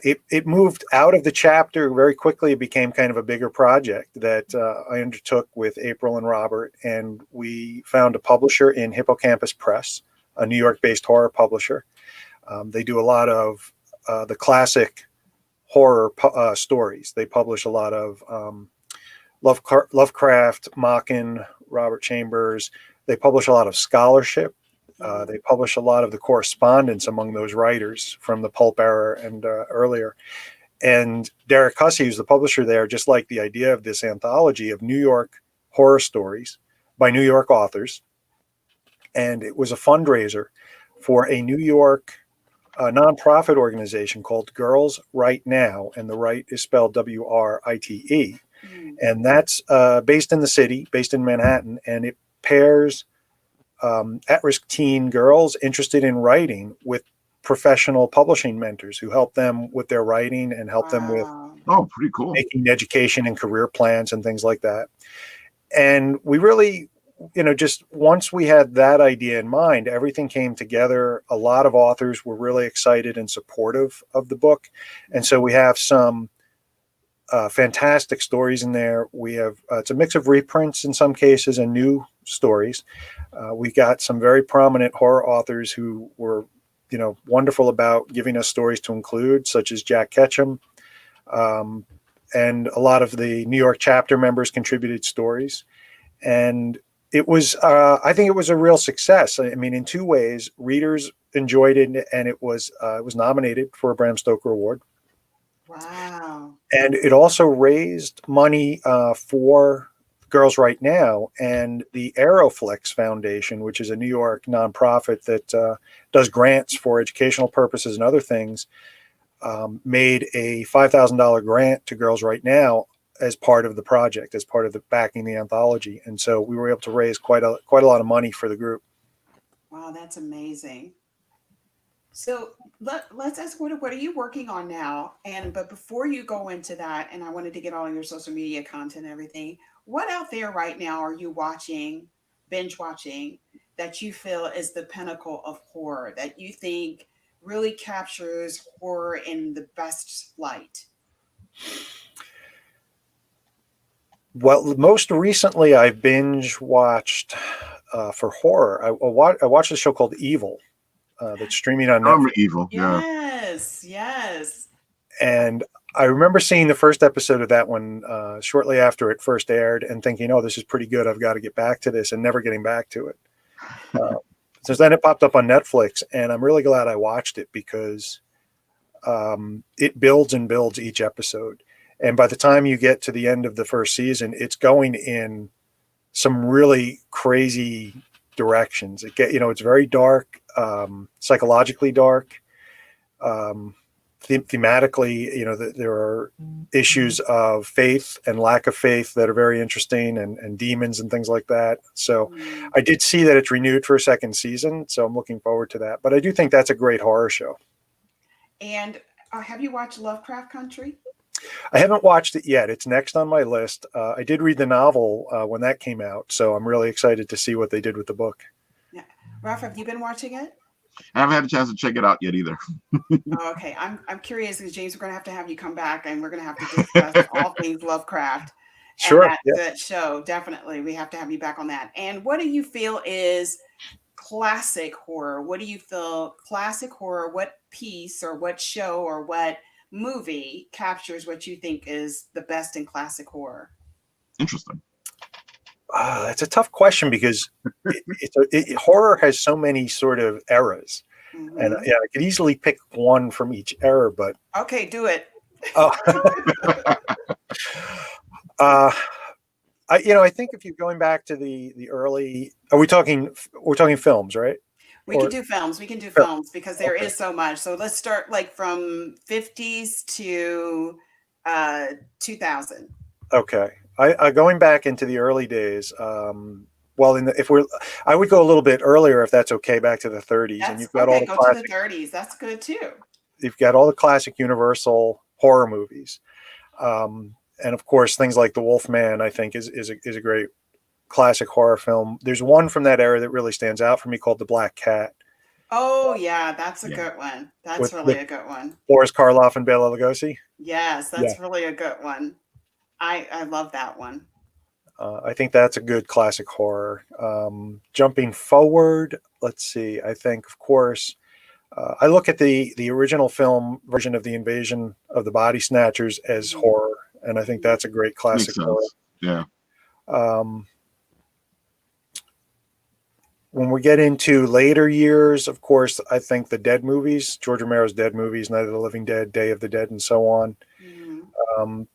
it moved out of the chapter very quickly. It became kind of a bigger project that I undertook with April and Robert. And we found a publisher in Hippocampus Press, a New York-based horror publisher. They do a lot of the classic horror stories. They publish a lot of Lovecraft, Machen, Robert Chambers. They publish a lot of scholarship. They publish a lot of the correspondence among those writers from the pulp era and earlier. And Derek Hussey, who's the publisher there, just liked the idea of this anthology of New York horror stories by New York authors. And it was a fundraiser for a New York nonprofit organization called Girls Write Now, and the Write is spelled W-R-I-T-E. And that's based in the city, based in Manhattan, and it pairs at-risk teen girls interested in writing with professional publishing mentors who help them with their writing and help them with pretty cool making education and career plans and things like that. And we really, just once we had that idea in mind, everything came together. A lot of authors were really excited and supportive of the book. And so we have some fantastic stories in there. We have, it's a mix of reprints in some cases and new stories. We got some very prominent horror authors who were, wonderful about giving us stories to include, such as Jack Ketchum. And a lot of the New York chapter members contributed stories. And it was, I think it was a real success. I mean, in two ways, readers enjoyed it, and it was nominated for a Bram Stoker Award. Wow. And it also raised money for Girls Right Now and the Aeroflex Foundation, which is a New York nonprofit that does grants for educational purposes and other things, made a $5,000 grant to Girls Right Now as part of the project, as part of the backing the anthology. And so we were able to raise quite a lot of money for the group. Wow, that's amazing. So let's ask what are you working on now? And but before you go into that, and I wanted to get all your social media content and everything, what out there right now are you watching, binge watching, that you feel is the pinnacle of horror that you think really captures horror in the best light? Well, most recently I binge watched for horror. I watched a show called Evil that's streaming on I remember Netflix. Evil. Yeah. Yes, yes. And I remember seeing the first episode of that one shortly after it first aired and thinking, oh, this is pretty good. I've got to get back to this, and never getting back to it. Since then, it popped up on Netflix, and I'm really glad I watched it because it builds and builds each episode. And by the time you get to the end of the first season, it's going in some really crazy directions. It's very dark, psychologically dark. Thematically, there are issues of faith and lack of faith that are very interesting, and demons and things like that. So Mm. I did see that it's renewed for a second season, so I'm looking forward to that. But I do think that's a great horror show. And have you watched Lovecraft Country? I haven't watched it yet. It's next on my list. I did read the novel when that came out, so I'm really excited to see what they did with the book. Yeah. Ralph, have you been watching it? I haven't had a chance to check it out yet either. Oh, okay. I'm curious because James, we're gonna have you come back and we're gonna have to discuss all things Lovecraft and Sure. Yeah. that show. Definitely. We have to have you back on that. And what do you feel is classic horror? What do you feel classic horror? What piece or what show or what movie captures what you think is the best in classic horror? Interesting. That's a tough question because horror has so many sort of eras. And Hmm. yeah, I could easily pick one from each era, but Okay, do it. uh, uh, I think if you're going back to the early, we're talking films, right? We can Or do films. We can do films because there okay, is so much. So let's start like from 50s to 2000. okay. I going back into the early days. Well, I would go a little bit earlier if that's okay, back to the 30s, and That's okay. Go to the 30s. That's good too. you've got all the classic Universal horror movies. And of course, things like The Wolf Man, I think, is a great classic horror film. There's one from that era that really stands out for me called The Black Cat Oh yeah, that's a Yeah. good one. That's with really a good one. Boris Karloff and Bela Lugosi. Yes, Yeah, that's really a good one. I love that one. I think that's a good classic horror. Jumping forward, let's see. I think, of course, I look at the original film version of the Invasion of the Body Snatchers as Mhm, horror, and I think that's a great Makes classic horror. sense. Yeah. Um, when we get into later years, of course, I think the Dead movies, George Romero's Dead movies, Night of the Living Dead, Day of the Dead, and so on. mhm. Um,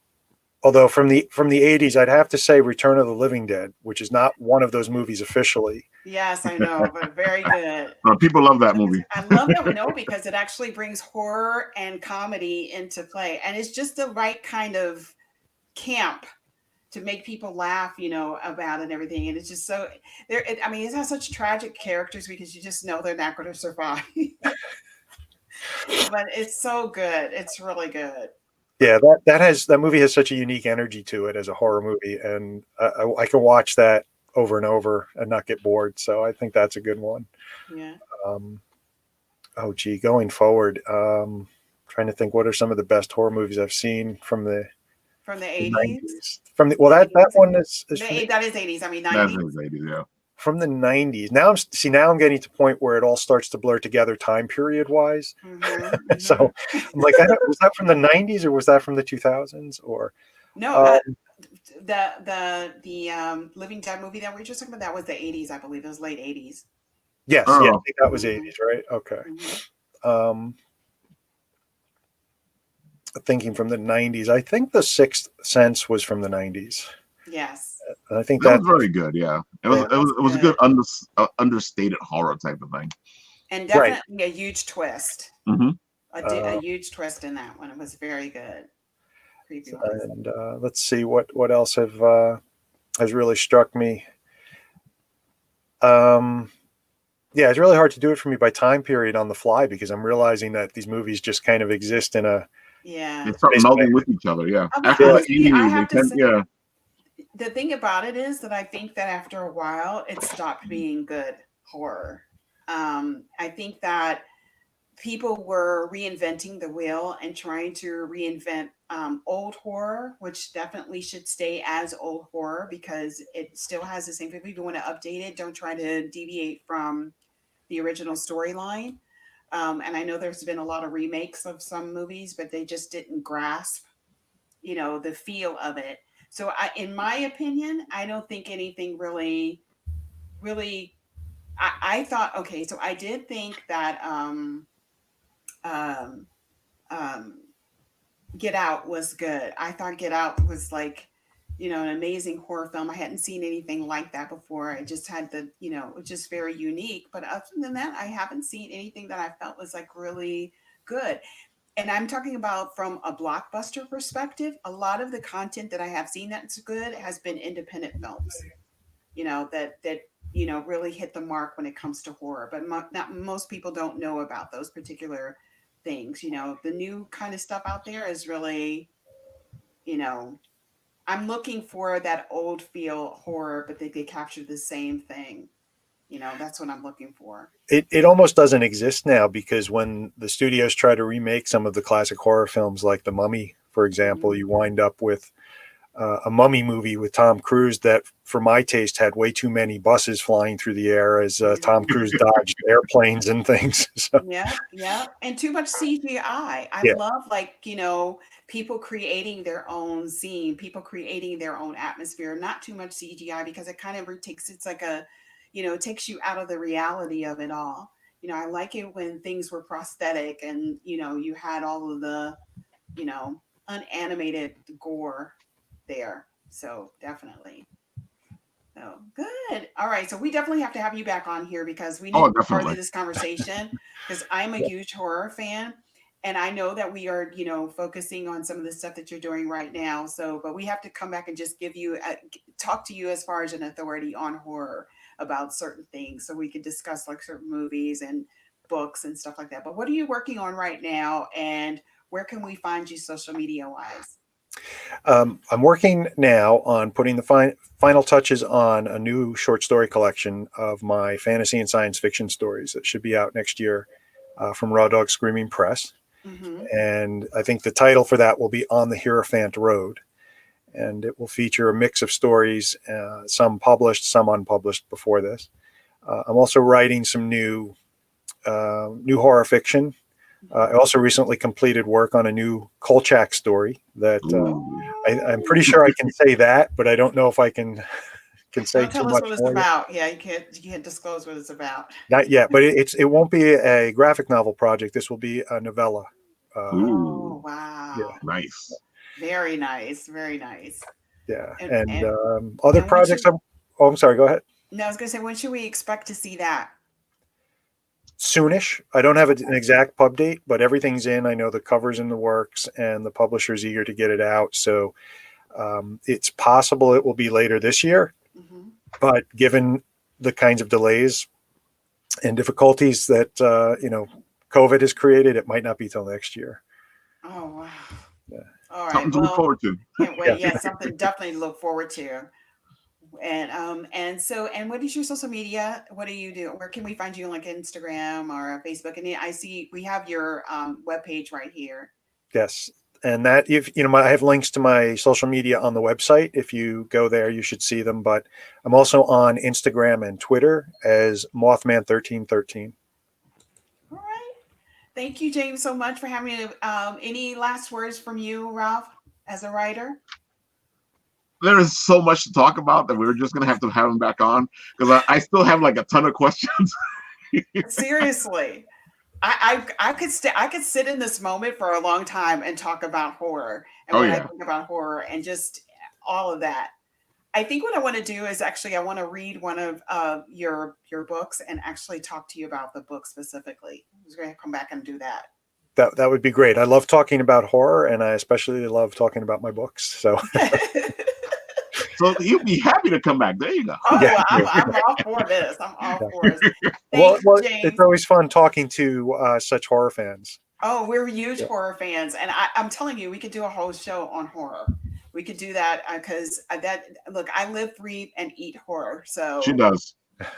Although from the 80s, I'd have to say Return of the Living Dead, which is not one of those movies officially. Yes, I know, but very good. People love that movie. I love that no because it actually brings horror and comedy into play, and it's just the right kind of camp to make people laugh, about it and everything. And it's just so there. I mean, it has such tragic characters because you just know they're not going to survive. But it's so good. It's really good. Yeah, that movie has such a unique energy to it as a horror movie, and I can watch that over and over and not get bored. So I think that's a good one. Yeah. Um, oh, gee, going forward, trying to think what are some of the best horror movies I've seen from the From the the 80s. 90s. That one is That is 80s. I mean, That's 90s. his lady, yeah. from the 90s. Now I'm getting to the point where it all starts to blur together time period wise. Hmm. So I'm like, was that from the 90s or was that from the 2000s? Or No, um, the Living Dead movie that we were just talking about, that was the 80s, I believe. It was late 80s. yes, Oh. yeah, I think that was Mhm. 80s, right? Okay. Hmm. Um, Thinking from the 90s, I think The Sixth Sense was from the 90s. Yes. And I think That that was very good. Yeah, it was. Yeah, It was a good understated horror type of thing. And right. definitely a huge twist. Hmm. A huge twist in that one. It was very good. Creepy wise. And let's see what else has really struck me. Um, Yeah, it's really hard to do it for me by time period on the fly because I'm realizing that these movies just kind of exist in a Yeah. They start space of melding with each other. Yeah. I mean, After the honestly, I 80s, they have to tend. say, Yeah. the thing about it is that I think that after a while, it stopped being good horror. I think that people were reinventing the wheel and trying to reinvent old horror, which definitely should stay as old horror because it still has the same. If you want to update it, don't try to deviate from the original storyline. And I know there's been a lot of remakes of some movies, but they just didn't grasp, the feel of it. So, in my opinion, I don't think anything really. I thought, okay, so I did think that um, um, Get Out was good. I thought Get Out was like, an amazing horror film. I hadn't seen anything like that before. I just had it was just very unique. But other than that, I haven't seen anything that I felt was like really good. And I'm talking about from a blockbuster perspective. A lot of the content that I have seen that's good has been independent films, that really hit the mark when it comes to horror. But not most people don't know about those particular things. The new kind of stuff out there is really, you know, I'm looking for that old feel horror, but they capture the same thing. That's what I'm looking for. it almost doesn't exist now because when the studios try to remake some of the classic horror films like The Mummy, for example, Mhm. you wind up with a mummy movie with Tom Cruise that, for my taste, had way too many buses flying through the air as Tom Cruise dodged airplanes and things. So, Yeah, yeah, and too much CGI. I yeah, love, like, people creating their own scene, people creating their own atmosphere, not too much CGI because it kind of takes it's like it takes you out of the reality of it all. I like it when things were prosthetic and, you had all of the, you know, unanimated gore there. So definitely. Oh, good. All right. So we definitely have to have you back on here because we need Oh, to further definitely. this conversation because I'm a yeah. huge horror fan. And I know that we are, focusing on some of the stuff that you're doing right now. So, but we have to come back and just talk to you as far as an authority on horror about certain things so we can discuss like certain movies and books and stuff like that. But what are you working on right now? And where can we find you social media wise? I'm working now on putting the final touches on a new short story collection of my fantasy and science fiction stories that should be out next year from Raw Dog Screaming Press. Mm-hmm. And I think the title for that will be On the Hierophant Road. And it will feature a mix of stories, some published, some unpublished before this. I'm also writing some new horror fiction. I also recently completed work on a new Kolchak story that I'm pretty Oh. sure I can say that, but I don't know if I can say Don't too tell us much what it's more yet. about. Yeah, you can't disclose what it's about. Not yet, but it won't be a graphic novel project. This will be a novella. Ooh, Oh, Yeah, wow. nice. Very nice. Very nice. yeah, And and and other and when projects. should Oh, I'm sorry. Go ahead. no, I was gonna say when should we expect to see that? Soonish. I don't have an Okay. exact pub date, but everything's in. I know the cover's in the works, and the publisher's eager to get it out. So it's possible it will be later this year. Hmm. But given the kinds of delays and difficulties that COVID has created, it might not be till next year. Oh, wow. Yeah. All right. Something to look Well, forward to. can't wait. Yeah. Yeah, something definitely to look forward to. And what is your social media? What do you do? Where can we find you on like Instagram or Facebook? And I see we have your webpage right here. Yes. And that, if I have links to my social media on the website. If you go there, you should see them. But I'm also on Instagram and Twitter as Mothman1313. All right. Thank you, James, so much for having me. Any last words from you, Ralph, as a writer? There is so much to talk about that we're just gonna have to have him back on because I still have like a ton of questions. Seriously, I could sit in this moment for a long time and talk about horror and Oh what I yeah. think about horror and just all of that. I think what I want to do is actually I want to read one of your books and actually talk to you about the book specifically. I was going to come back and do that. That would be great. I love talking about horror, and I especially love talking about my books. So So you'll be happy to come back. There you go. Oh, Yeah. well, I'm all for this. I'm all for it. Well, Thank you, it's James. always fun talking to such horror fans. Oh, we're huge Yeah. horror fans, and I'm telling you, we could do a whole show on horror. We could do that because that look, I live, breathe, and eat horror. So She does.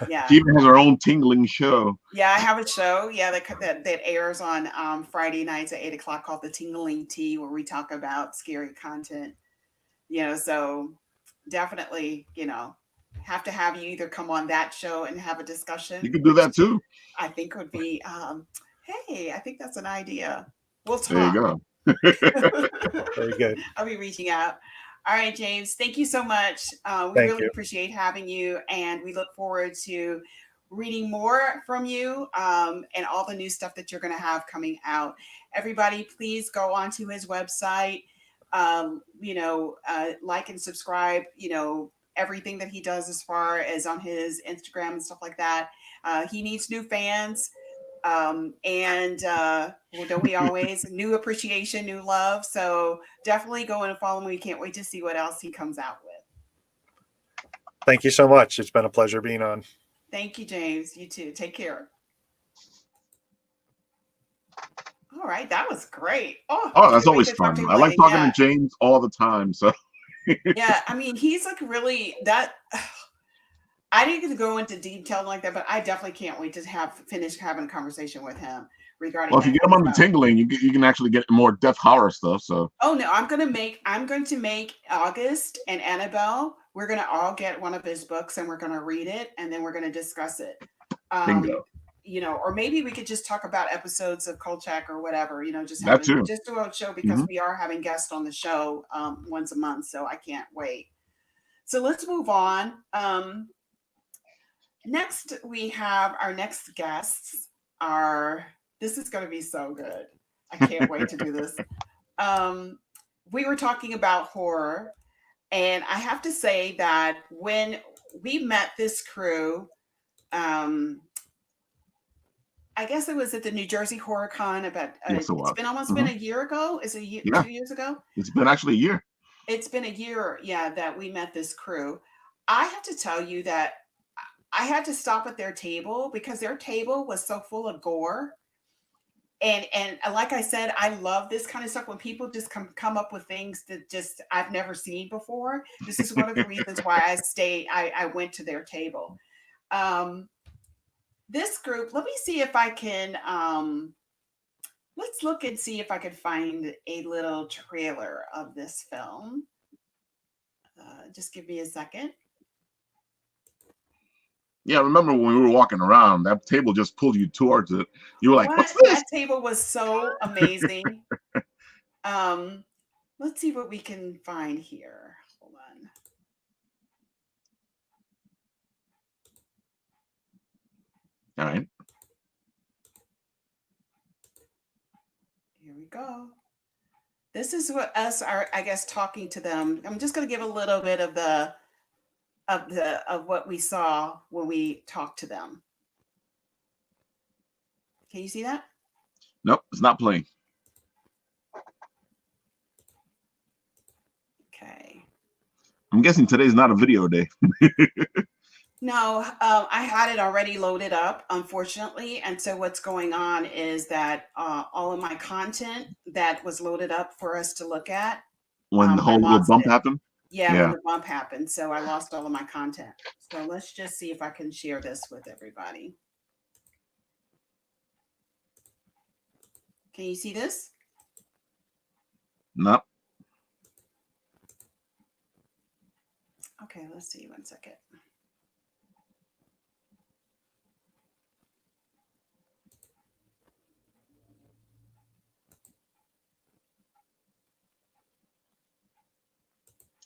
yeah, She even has her own tingling show. yeah, I have a show. Yeah, that airs on Friday nights at 8 o'clock called The Tingling Tea, where we talk about scary content. So definitely, have to have you either come on that show and have a discussion, You can do which that too. I think would be, hey, I think that's an idea. We'll There you talk. go. Very good. I'll be reaching out. All right, James, thank you so much. We Thank really you. appreciate having you, and we look forward to reading more from you and all the new stuff that you're going to have coming out. Everybody, please go onto his website, like and subscribe, everything that he does as far as on his Instagram and stuff like that. He needs new fans. Well, don't we always new appreciation, new love. So definitely go and follow him. We can't wait to see what else he comes out with. Thank you so much. It's been a pleasure being on. Thank you, James. You too. Take care. All right. That was great. Oh, can't that's wait always to talk to fun. him I like later. talking Yeah. to James all the time. So Yeah, I mean, he's like really that. I didn't get to go into detail like that, but I definitely can't wait to finish having a conversation with him regarding well, if that you get kind them of on the stuff. tingling, you can actually get more death horror stuff. So Oh no, I'm going to make August and Annabelle. We're going to all get one of his books and we're going to read it and then we're going to discuss it. bingo. Or maybe we could just talk about episodes of Kolchak or whatever, just That too. just do a show because Mhm. we are having guests on the show once a month, so I can't wait. So let's move on. Next, we have our next guests this is going to be so good. I can't wait to do this. We were talking about horror, and I have to say that when we met this crew, I guess it was at the New Jersey Horror Con about, Yes, it it's was. been almost been a year ago. Is it a year, Yeah. 2 years ago? It's been actually a year. It's been a year, yeah, that we met this crew. I have to tell you that I had to stop at their table because their table was so full of gore. And like I said, I love this kind of stuff when people just come up with things that just I've never seen before. This is one of the reasons why I went to their table. This group, let me see if I can let's look and see if I could find a little trailer of this film. Just give me a second. Yeah, I remember when we were walking around, that table just pulled you towards it. You were like, What? "What's this?" That table was so amazing. Let's see what we can find here. Hold on. All right. Here we go. This is what us are, I guess, talking to them. I'm just going to give a little bit of what we saw when we talked to them. Can you see that? Nope, it's not playing. Okay. I'm guessing today's not a video day. No, I had it already loaded up, unfortunately. And so what's going on is that all of my content that was loaded up for us to look at, When the I whole little lost bump it. happened. Yeah, Yeah. when the bump happened. So I lost all of my content. So let's just see if I can share this with everybody. Can you see this? Nope. Okay, let's see. 1 second.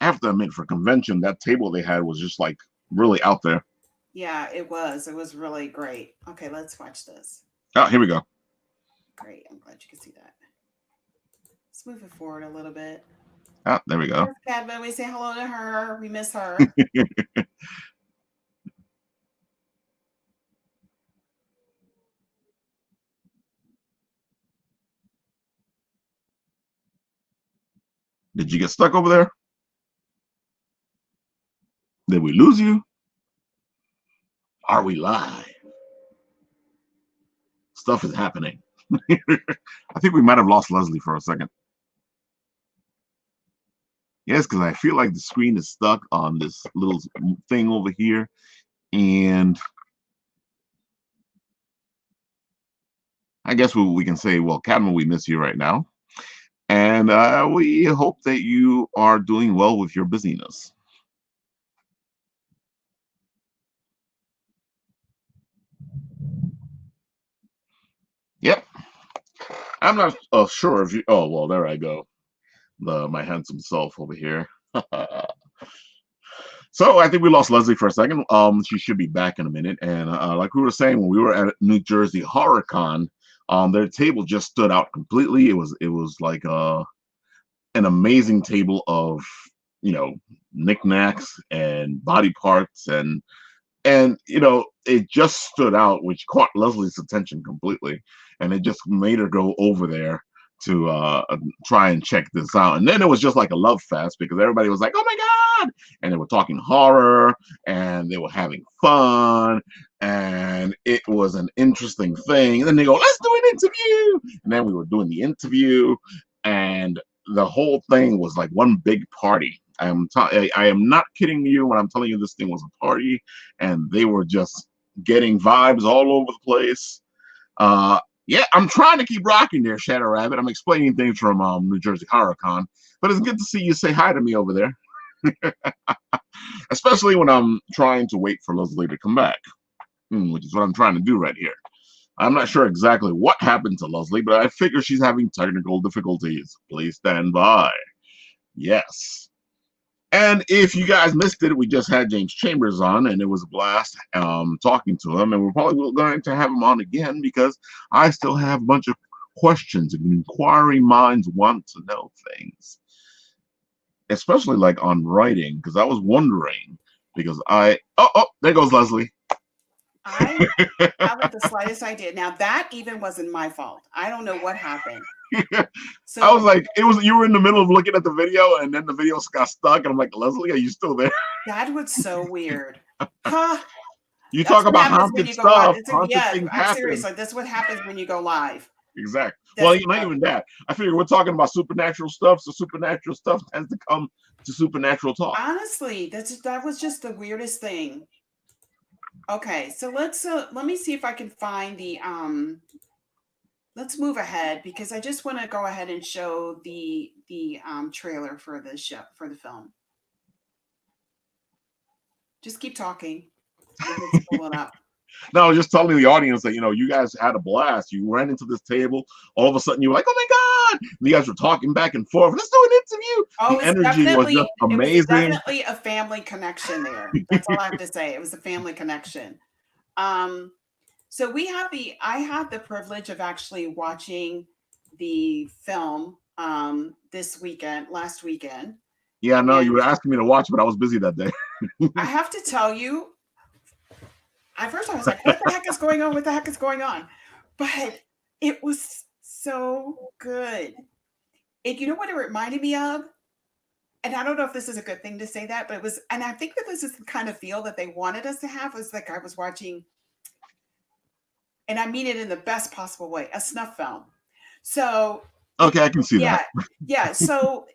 I have to admit, for convention, that table they had was just like really out there. Yeah, it was. It was really great. Okay, let's watch this. Oh, here we go. Great. I'm glad you can see that. Let's move it forward a little bit. Ah, there we go. There's Cadma. We say hello to her. We miss her. Did you get stuck over there? Did we lose you? Are we live? Stuff is happening. I think we might have lost Leslie for a second. Yes, because I feel like the screen is stuck on this little thing over here. And I guess we can say, well, Cadma, we miss you right now. And we hope that you are doing well with your busyness. Yep. I'm not sure if you... Oh, well, there I go. My handsome self over here. So I think we lost Leslie for a second. She should be back in a minute. And like we were saying, when we were at New Jersey Horror Con, their table just stood out completely. It was like an amazing table of, you know, knickknacks and body parts, and it just stood out, which caught Leslie's attention completely, and it just made her go over there to try and check this out. And then it was just like a love fest because everybody was like, oh my God, and they were talking horror and they were having fun, and it was an interesting thing. And then they go, let's do an interview, and then we were doing the interview, and the whole thing was like one big party. I am not kidding you when I'm telling you this thing was a party, and they were just getting vibes all over the place. Yeah, I'm trying to keep rocking there, Shadow Rabbit. I'm explaining things from New Jersey Horror Con, but it's good to see you say hi to me over there. Especially when I'm trying to wait for Leslie to come back, which is what I'm trying to do right here. I'm not sure exactly what happened to Leslie, but I figure she's having technical difficulties. Please stand by. Yes. And if you guys missed it, we just had James Chambers on, and it was a blast talking to him. And we're probably going to have him on again because I still have a bunch of questions and inquiring minds want to know things, especially like on writing, because I was wondering because oh, there goes Leslie. I haven't the slightest idea. Now that even wasn't my fault. I don't know what happened. So I was like, you were in the middle of looking at the video, and then the video got stuck, and I'm like, Leslie, are you still there? that was so weird. Huh? You talk about haunted stuff. Yeah, I'm serious. Like, that's what happens when you go live. Exactly. Well, not even that. I figure we're talking about supernatural stuff, so supernatural stuff tends to come to supernatural talk. Honestly, that was just the weirdest thing. Okay, so let me see if I can find the let's move ahead because I just want to go ahead and show the trailer for the show, for the film. Just keep talking. Let's pull it up. No, I was just telling the audience that, you guys had a blast. You ran into this table. All of a sudden, you were like, oh my God. And you guys were talking back and forth. Let's do an interview. Oh, the energy was just amazing. It was definitely a family connection there. That's all I have to say. It was a family connection. So I had the privilege of actually watching the film last weekend. Yeah, no, you were asking me to watch, but I was busy that day. I have to tell you, at first I was like, what the heck is going on? What the heck is going on? But it was so good. You know what it reminded me of? And I don't know if this is a good thing to say that, but it was, and I think that this is the kind of feel that they wanted us to have, was like I was watching, and I mean it in the best possible way, a snuff film. So okay, I can see that. Yeah. So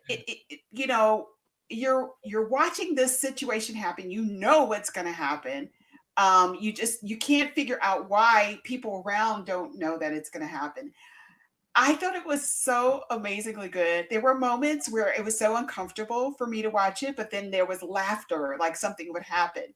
you're watching this situation happen. You know what's going to happen. You can't figure out why people around don't know that it's going to happen. I thought it was so amazingly good. There were moments where it was so uncomfortable for me to watch it, but then there was laughter, like something would happen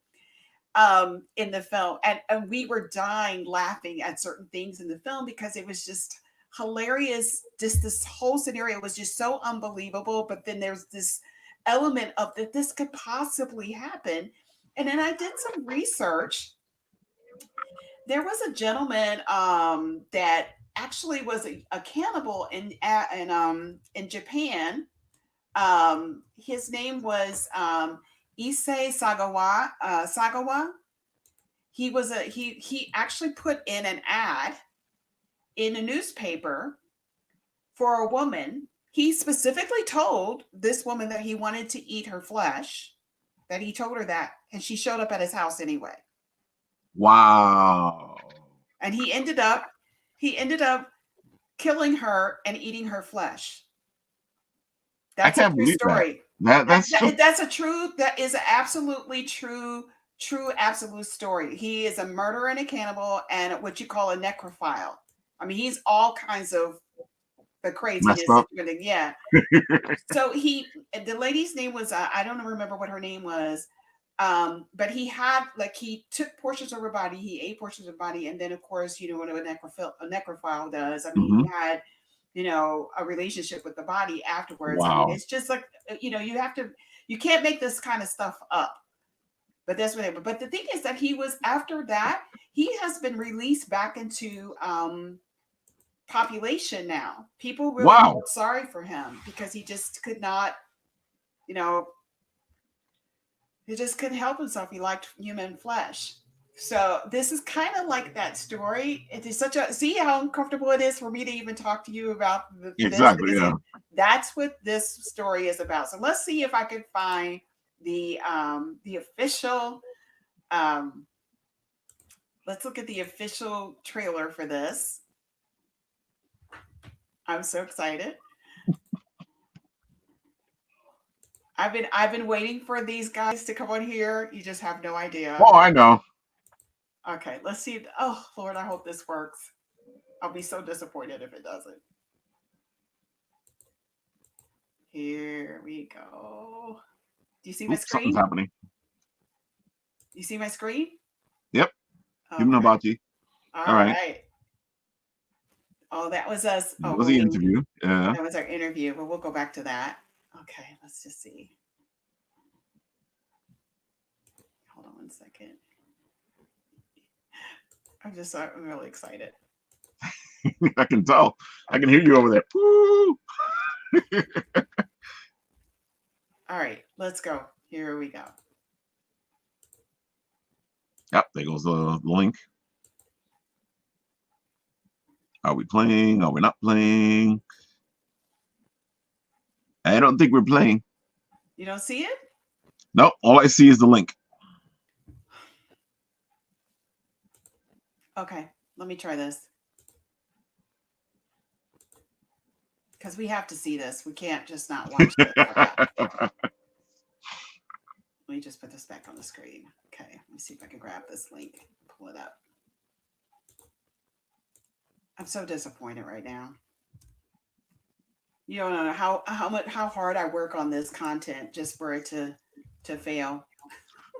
in the film. And we were dying laughing at certain things in the film because it was just hilarious. Just this whole scenario was just so unbelievable. But then there's this element of that this could possibly happen. And then I did some research. There was a gentleman that actually was a cannibal in Japan. His name was Issei Sagawa. He actually put in an ad in a newspaper for a woman. He specifically told this woman that he wanted to eat her flesh. that he told her that, and she showed up at his house anyway. Wow. And he ended up killing her and eating her flesh. That's I can't a true believe story. That is an absolutely true absolute story. He is a murderer and a cannibal and what you call a necrophile. I mean, he's all kinds of the craziness. Yeah. So the lady's name was, I don't remember what her name was. But he took portions of her body, he ate portions of her body, and then of course, what a necrophile does. I mean, he had, a relationship with the body afterwards. Wow. I mean, it's just like, you can't make this kind of stuff up. But that's what but the thing is that after that, he has been released back into population now. People really felt sorry for him because he just could not, he just couldn't help himself. He liked human flesh. So this is kind of like that story. It is see how uncomfortable it is for me to even talk to you about exactly. This? Yeah. That's what this story is about. So let's see if I can find the official. Let's look at the official trailer for this. I'm so excited. I've been waiting for these guys to come on here. You just have no idea. Oh, I know. Okay, let's see. Oh, Lord, I hope this works. I'll be so disappointed if it doesn't. Here we go. Do you see my screen? Something's happening. You see my screen? Yep. Okay. Even about you. All right. Oh, that was us. That was the interview. Yeah. That was our interview, but we'll go back to that. Okay, let's just see. Hold on 1 second. I'm really excited. I can tell. I can hear you over there. Woo! All right, let's go. Here we go. Yep, there goes the link. Are we playing? Are we not playing? I don't think we're playing. You don't see it? No, all I see is the link. Okay, let me try this. Because we have to see this. We can't just not watch it. Let me just put this back on the screen. Okay, let me see if I can grab this link, pull it up. I'm so disappointed right now. You don't know how hard I work on this content just for it to fail.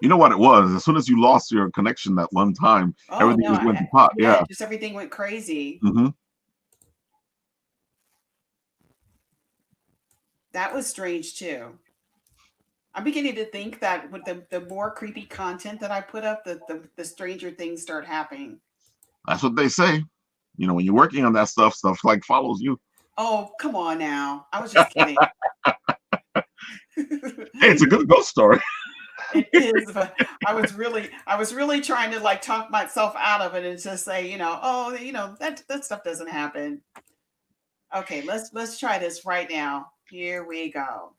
You know what it was? As soon as you lost your connection that one time, everything just went to pot. Yeah, just everything went crazy. Mm-hmm. That was strange too. I'm beginning to think that with the more creepy content that I put up, the stranger things start happening. That's what they say. When you're working on that stuff like follows you. Oh, come on now. I was just kidding. Hey, it's a good ghost story. It is, but I was really trying to like talk myself out of it and just say, that stuff doesn't happen. Okay, let's try this right now. Here we go.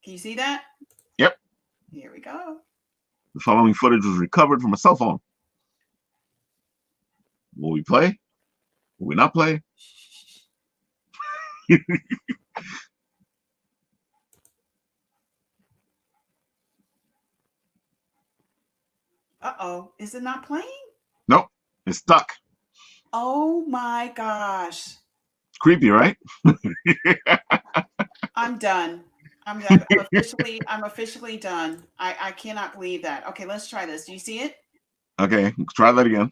Can you see that? Yep. Here we go. The following footage was recovered from a cell phone. Will we play? Will we not play? Uh-oh. Is it not playing? Nope. It's stuck. Oh my gosh. Creepy, right? I'm done. I'm officially done. I cannot believe that. Okay, let's try this. Do you see it? Okay, try that again.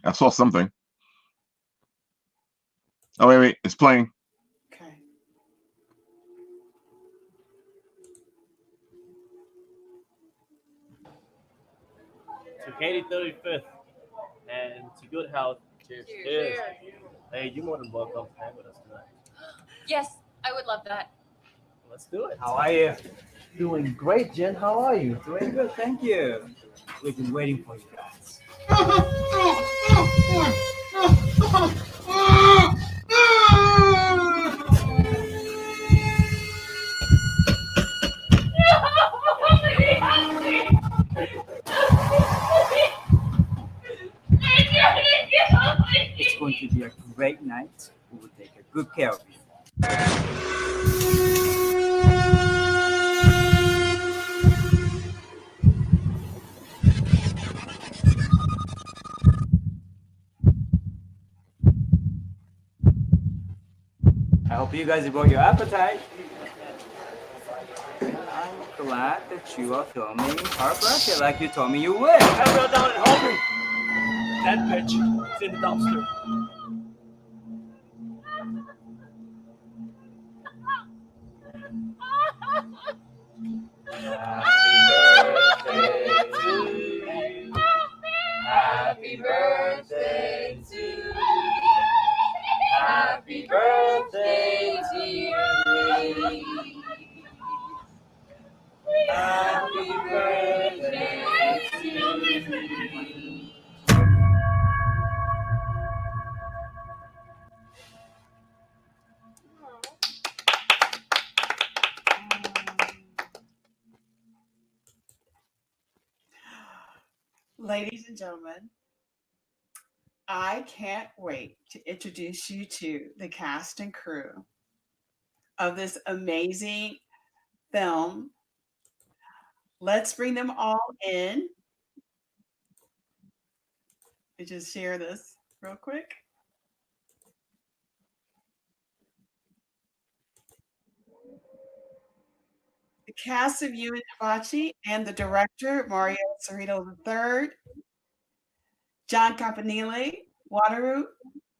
I saw something. Oh, wait. It's playing. Okay. To Katie 35th and to good health. Cheers. Cheers. Hey, you're more than welcome to hang with us tonight. Yes, I would love that. Let's do it. How are you? Doing great, Jen. How are you? Doing good, thank you. We've been waiting for you guys. going to be a great night. We will take a good care of you. I hope you guys brought your appetite. I'm glad that you are filming our birthday like you told me you would. I'll go down and help him. That bitch is in the dumpster. Happy birthday to you. Happy birthday to you. Happy birthday to you. Ladies and gentlemen, I can't wait to introduce you to the cast and crew of this amazing film. Let's bring them all in. Let me just share this real quick. The cast of You and Hibachi and the director, Mario Cerrito III, John Campanile, Wataru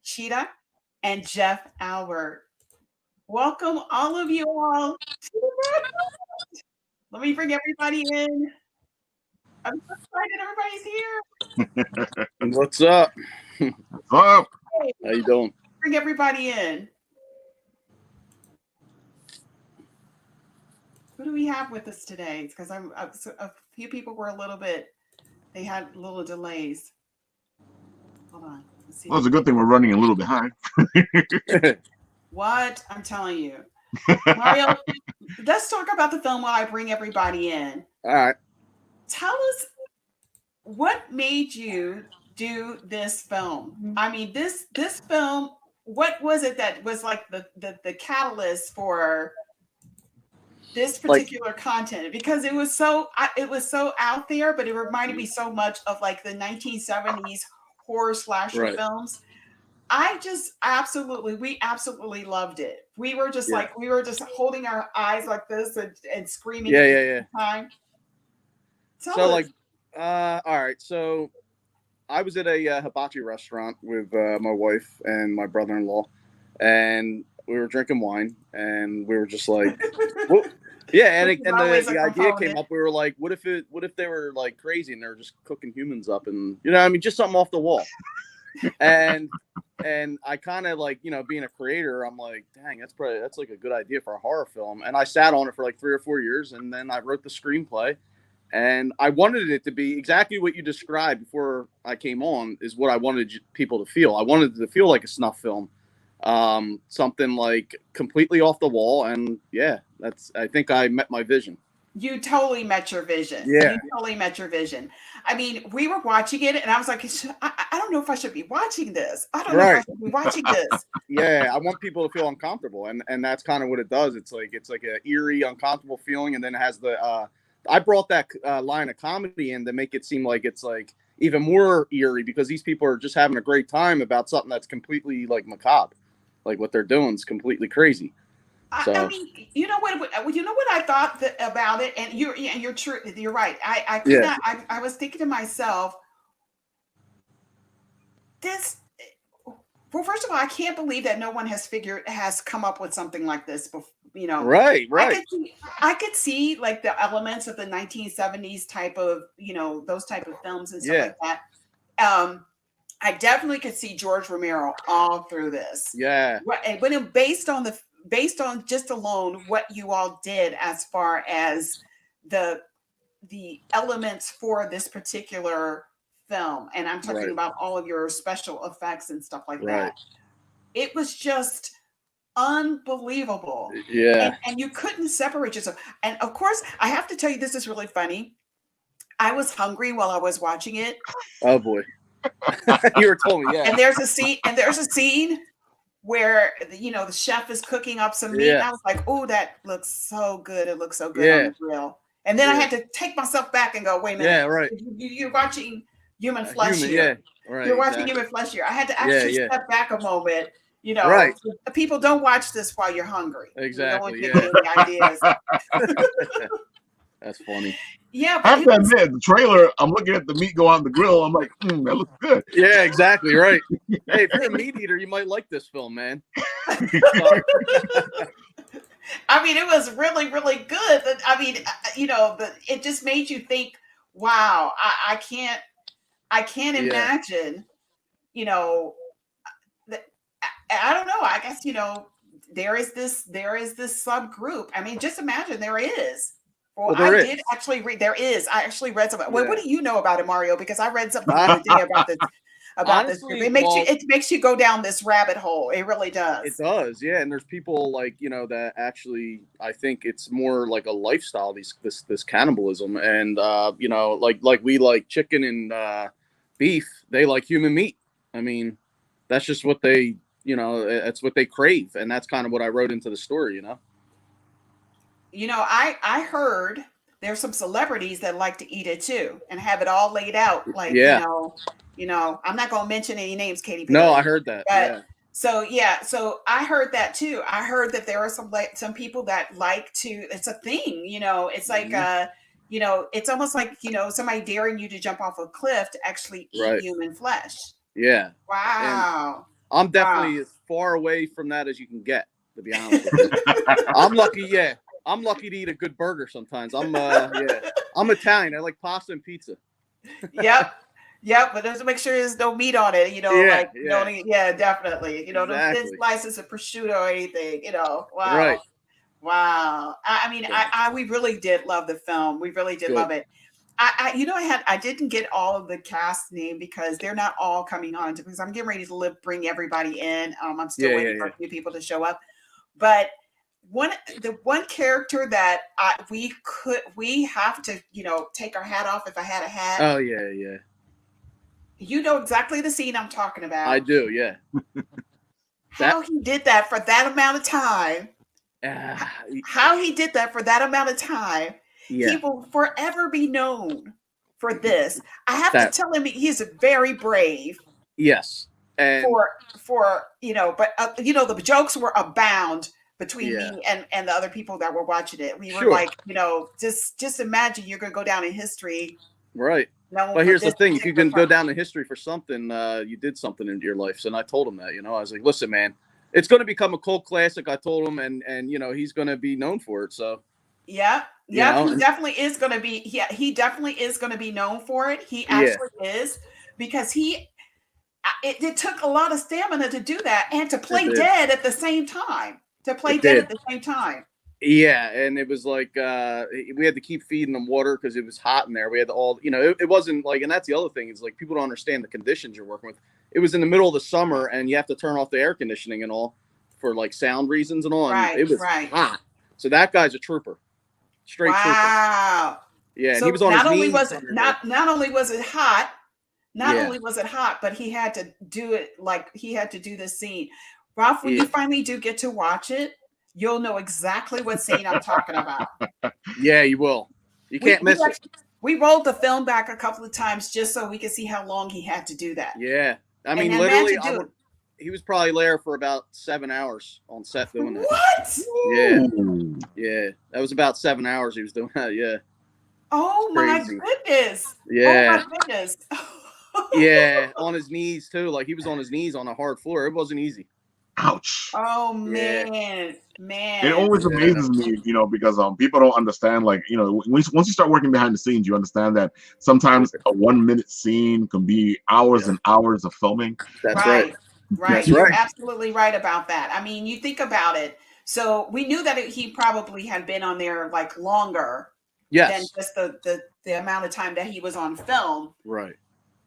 Shida, and Jeff Albert. Welcome all of you all to the broadcast. Let me bring everybody in. I'm so excited everybody's here. What's up? What's up? Hey, How you doing? bring everybody in. Who do we have with us today? Because a few people were a little bit, they had little delays. Hold on. Let's see. Well, it's a good thing we're running a little behind. What? I'm telling you. Mario, let's talk about the film while I bring everybody in. All right. Tell us what made you do this film. I mean, this film, what was it that was like the catalyst for this particular content? Because it was so out there, but it reminded me so much of like the 1970s horror slasher films. We absolutely loved it. We were just we were just holding our eyes like this and screaming at the same time. Tell us. All right. So I was at a hibachi restaurant with my wife and my brother-in-law, and we were drinking wine, and we were just like, well, yeah, and the idea came up. We were like, what if they were like crazy and they were just cooking humans up, and I mean, just something off the wall. And I kind of like, being a creator, I'm like, dang, that's like a good idea for a horror film. And I sat on it for like 3 or 4 years, and then I wrote the screenplay, and I wanted it to be exactly what you described before I came on is what I wanted people to feel. I wanted it to feel like a snuff film, something like completely off the wall. And yeah, I think I met my vision. You totally met your vision. Yeah. You totally met your vision. I mean, we were watching it and I was like, I don't know if I should be watching this. I don't know if I should be watching this. Yeah, I want people to feel uncomfortable. And that's kind of what it does. It's like an eerie, uncomfortable feeling. And then it has I brought that line of comedy in to make it seem like it's like even more eerie because these people are just having a great time about something that's completely like macabre. Like what they're doing is completely crazy. So. I mean, you know what I thought about it, and you're true. You're right. I could not. I was thinking to myself, this. Well, first of all, I can't believe that no one has come up with something like this before. Right. I could see like the elements of the 1970s type of those type of films and stuff like that. I definitely could see George Romero all through this. Yeah. But based on just alone what you all did as far as the elements for this particular film, and I'm talking about all of your special effects and stuff like that. It was just unbelievable. Yeah. And you couldn't separate yourself. And of course, I have to tell you, this is really funny. I was hungry while I was watching it. Oh boy. You were told me, yeah. And there's a scene where the chef is cooking up some meat. Yeah. And I was like, oh, that looks so good. It looks so good on the grill. And then I had to take myself back and go, wait a minute. Yeah, right. You're watching human flesh here. Yeah, right. You're watching human flesh here. I had to actually step back a moment. Right. People don't watch this while you're hungry. Exactly. You don't get any ideas. That's funny. Yeah, I have to admit, the trailer, I'm looking at the meat go on the grill. I'm like, that looks good. Yeah, exactly. Right. Hey, if you're a meat eater, you might like this film, man. I mean, it was really, really good. I mean, it just made you think, wow, I can't imagine, I don't know. I guess, there is this subgroup. I mean, just imagine there is. Well, I did actually read. There is. I actually read something. Well, what do you know about it, Mario? Because I read something the other day about this. Honestly, it makes you go down this rabbit hole. It really does. It does, yeah. And there's people like that actually. I think it's more like a lifestyle. This cannibalism, and like we like chicken and beef. They like human meat. I mean, that's just what they. That's what they crave, and that's kind of what I wrote into the story. I heard there's some celebrities that like to eat it too and have it all laid out. Like, I'm not going to mention any names, Katie. No, I heard that. But, so I heard that too. I heard that there are some people that like to, it's a thing, it's like, it's almost like, somebody daring you to jump off a cliff to actually eat human flesh. Yeah. Wow. And I'm definitely as far away from that as you can get, to be honest with you. I'm lucky. Yeah. I'm lucky to eat a good burger sometimes. I'm Italian. I like pasta and pizza. Yep, but just make sure there's no meat on it. Definitely. No thin slices of prosciutto or anything. Wow. Right. Wow. I mean, we really did love the film. We really did love it. I didn't get all of the cast name because they're not all coming on because I'm getting ready to bring everybody in. I'm still waiting for a few people to show up, but the one character that we have to take our hat off if I had a hat. Oh yeah. You know exactly the scene I'm talking about. I do, yeah. How he did that for that amount of time. How he did that for that amount of time. Yeah. He will forever be known for this. I have to tell him he's very brave. Yes. And but the jokes were abound between me and the other people that were watching it. We were like, just imagine you're going to go down in history. Right. But here's the thing. If you can go down in history for something, you did something in your life. And I told him that, I was like, listen, man, it's going to become a cult classic. I told him, and he's going to be known for it. So. Yeah. He definitely is going to be. He definitely is going to be known for it. He actually is because it took a lot of stamina to do that and to play dead at the same time. Yeah, and it was like we had to keep feeding them water because it was hot in there. We had to it wasn't like, and that's the other thing is like people don't understand the conditions you're working with. It was in the middle of the summer, and you have to turn off the air conditioning and all for like sound reasons and all. And it was hot. So that guy's a trooper, straight trooper. Wow. Yeah, and he was on his knees. Not only was it hot, but he had to do it he had to do this scene. Ralph, when you finally do get to watch it, you'll know exactly what scene I'm talking about. Yeah, you will. You can't miss it. We rolled the film back a couple of times just so we could see how long he had to do that. Yeah. I mean, literally, he was probably there for about 7 hours on set doing that. What? Yeah. Yeah. That was about 7 hours he was doing that. Yeah. Oh, my goodness. Yeah. Oh, my goodness. Yeah. On his knees, too. Like, he was on his knees on a hard floor. It wasn't easy. Ouch. Oh man. It always amazes me, because people don't understand, like, once you start working behind the scenes, you understand that sometimes a 1 minute scene can be hours and hours of filming. That's right. Right. You're absolutely right about that. I mean, you think about it. So we knew that he probably had been on there like longer than just the amount of time that he was on film. Right.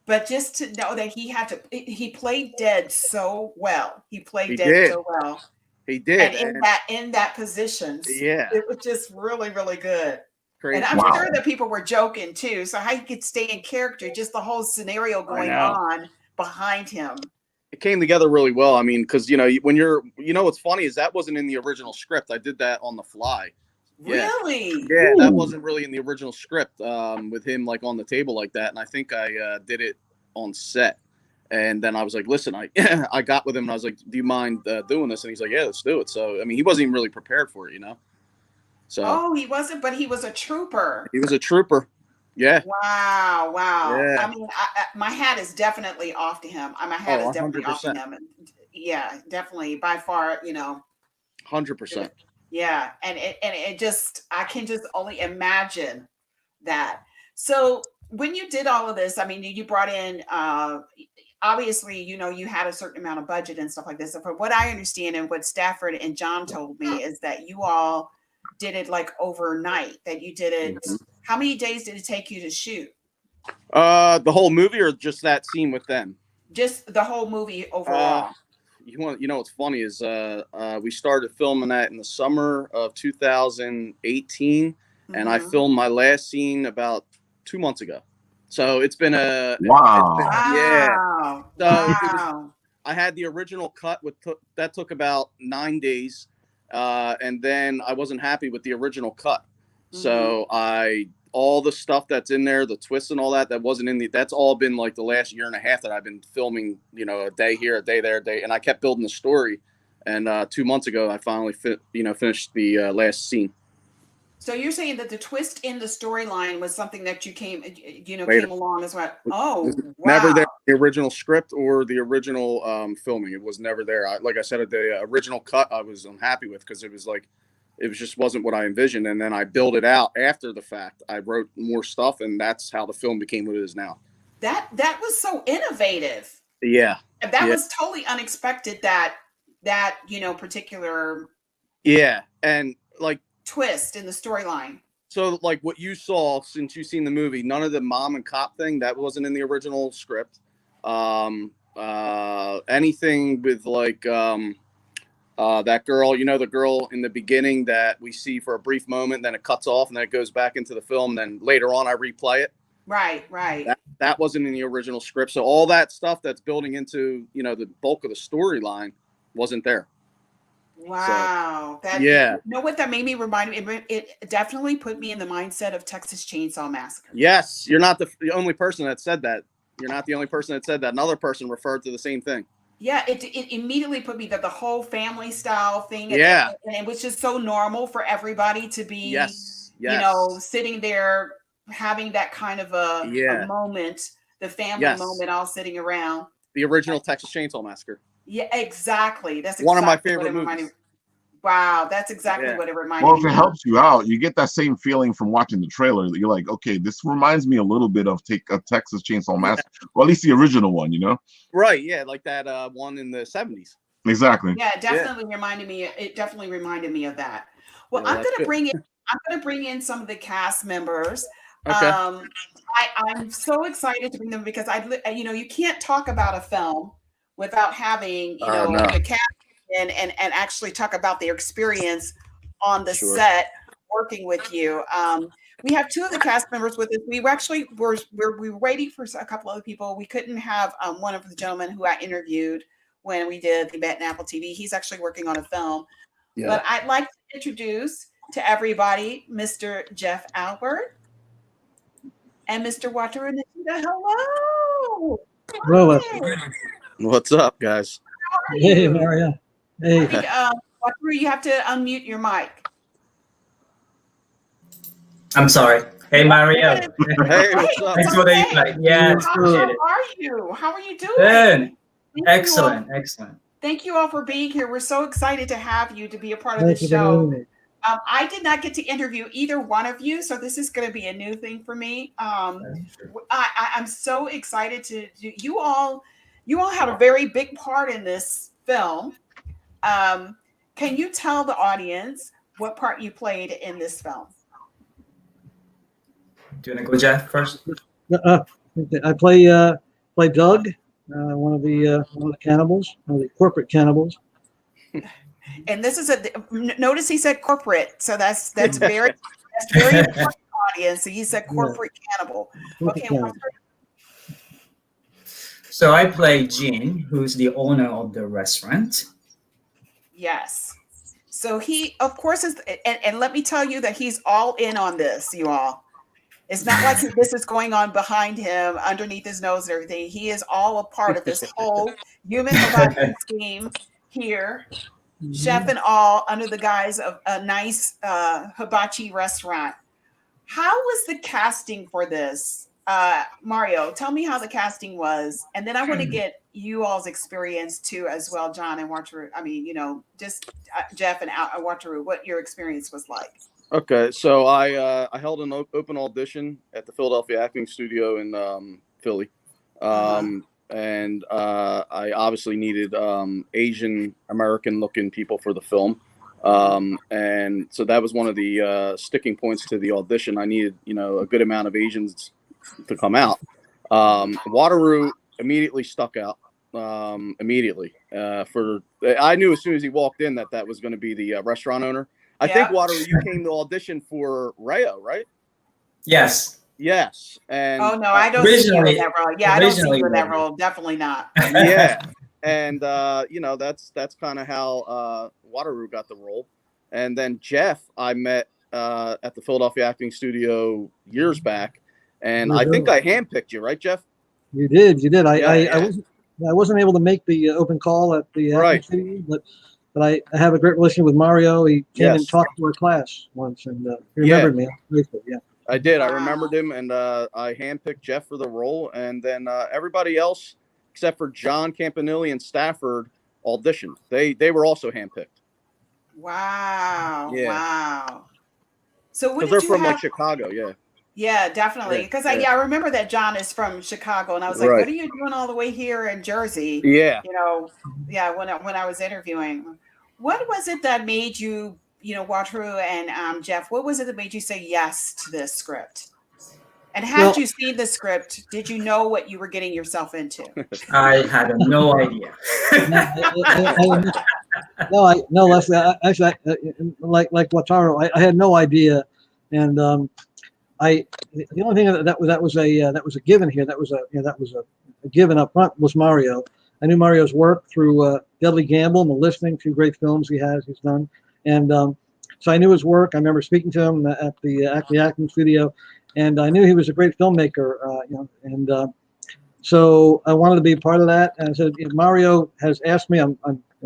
But just to know that he played dead so well. He played dead so well. He did. And in that position. Yeah. It was just really, really good. crazy. And I'm Wow. sure that people were joking too. So how you could stay in character, just the whole scenario going know. on behind him. It came together really well. I mean, because when what's funny is that wasn't in the original script. I did that on the fly. Yeah. Really? Yeah, that wasn't really in the original script with him like on the table like that. And I think I did it on set. And then I was like, listen, I got with him and I was like, do you mind doing this? And he's like, yeah, let's do it. So, I mean, he wasn't even really prepared for it, So. Oh, he wasn't, but he was a trooper. He was a trooper. Yeah. Wow. Yeah. I mean, my hat is definitely off to him. My hat is definitely 100%. off to him. And yeah, definitely by far, 100%. Yeah. And it just, I can just only imagine that. So when you did all of this, I mean, you brought in, obviously, you had a certain amount of budget and stuff like this. So from what I understand and what Stafford and John told me is that you all did it like overnight, that you did it. How many days did it take you to shoot? The whole movie or just that scene with them? Just the whole movie overall. What's funny is we started filming that in the summer of 2018, and I filmed my last scene about 2 months ago. So it's been Wow. Yeah. So Wow. I had the original cut that took about 9 days, and then I wasn't happy with the original cut. So all the stuff that's in there, the twists and all that wasn't that's all been like the last year and a half that I've been filming, a day here, a day there, a day. And I kept building the story. And 2 months ago, I finally finished the last scene. So you're saying that the twist in the storyline was something that you came along as well. Oh, wow. Never there, the original script or the original filming. It was never there. Like I said, the original cut I was unhappy with because it just wasn't what I envisioned. And then I built it out after the fact. I wrote more stuff, and that's how the film became what it is now. That was so innovative. Yeah. That was totally unexpected, that particular and like twist in the storyline. So like what you saw, since you've seen the movie, none of the mom and cop thing, that wasn't in the original script. Anything with like that girl, the girl in the beginning that we see for a brief moment, then it cuts off and then it goes back into the film. Then later on I replay it. Right. That wasn't in the original script. So all that stuff that's building into, the bulk of the storyline wasn't there. Wow. So, yeah. You know what that made me remind me? It definitely put me in the mindset of Texas Chainsaw Massacre. Yes. You're not the only person that said that. You're not the only person that said that. Another person referred to the same thing. Yeah, it immediately put me that the whole family style thing. And it was just so normal for everybody to be, sitting there having that kind of a moment, the family moment, all sitting around. The original Texas Chainsaw Massacre. Yeah, exactly. That's exactly one of my favorite movies. Wow, that's exactly what it reminded me. Well, if it helps you out, you get that same feeling from watching the trailer. That you're like, okay, this reminds me a little bit of Texas Chainsaw Massacre, or at least the original one, Right? Yeah, like that one in the 70s. Exactly. Yeah, it definitely reminded me. It definitely reminded me of that. Well, I'm going to bring in some of the cast members. Okay. I'm so excited to bring them because you can't talk about a film without having the cast and actually talk about their experience on the set working with you. We have two of the cast members with us. We're waiting for a couple other people. We couldn't have one of the gentlemen who I interviewed when we did the Bitten Apple TV. He's actually working on a film. Yeah. But I'd like to introduce to everybody Mr. Jeff Albert and Mr. Walter and Anita. Hello. Hello. What's up, guys? Hey, Maria. Hey. I think, Walter, you have to unmute your mic. I'm sorry. Hey, Maria. Hey, what's up? Thanks for the invite. Yeah, appreciate it. How are you doing? Good. Excellent. Thank you all for being here. We're so excited to have you to be a part of the show. I did not get to interview either one of you, so this is going to be a new thing for me. I'm so excited to do. You all had a very big part in this film. Can you tell the audience what part you played in this film? Do you want to go, Jeff, first? I play Doug, one of the cannibals, one of the corporate cannibals. And this is notice he said corporate, so that's very important, audience. So you said corporate cannibal. Corporate Okay, cannibal. So I play Jin, who's the owner of the restaurant. yes. So he, of course, is, and let me tell you that he's all in on this, you all. It's not like this is going on behind him, underneath his nose and everything. He is all a part of this whole human hibachi scheme here, chef and all, under the guise of a nice hibachi restaurant. How was the casting for this? Mario, tell me how the casting was. And then I want to get you all's experience too as well, John and Wataru. I mean, just Jeff and Wataru, what your experience was like. Okay, so I held an open audition at the Philadelphia Acting Studio in Philly, and I obviously needed Asian American looking people for the film, and so that was one of the sticking points to the audition. I needed a good amount of Asians to come out. Wataru immediately stuck out. Immediately, I knew as soon as he walked in that was going to be the restaurant owner. I think, Wataru, you came to audition for Rayo, right? Yes. Yes. And oh no, I don't see you in that role. Yeah, I don't see you in that role. Definitely not. Yeah. And that's kind of how Wataru got the role. And then Jeff, I met at the Philadelphia Acting Studio years back, and I think I handpicked you, right, Jeff? You did. I wasn't able to make the open call at the acting studio, but I have a great relationship with Mario. He came and talked to our class once, and he remembered me. I'm grateful. Yeah, I did. I remembered him, and I handpicked Jeff for the role, and then everybody else except for John Campanile and Stafford auditioned. They were also handpicked. Wow! Yeah. Wow! So what did they're you from have? like Chicago, yeah. Yeah, definitely. Because I remember that John is from Chicago, and I was like, "What are you doing all the way here in Jersey?" Yeah. When I was interviewing, what was it that made you, Wataru and Jeff? What was it that made you say yes to this script? And had you seen the script, did you know what you were getting yourself into? I had no idea. No, Leslie. Actually, like Wataru, I had no idea, and the only thing that was a given here, that was a given up front, was Mario. I knew Mario's work through Deadly Gamble and The Listening, 2 great films he's done, and so I knew his work. I remember speaking to him at the acting studio, and I knew he was a great filmmaker, and so I wanted to be a part of that. And I said, Mario has asked me. I'm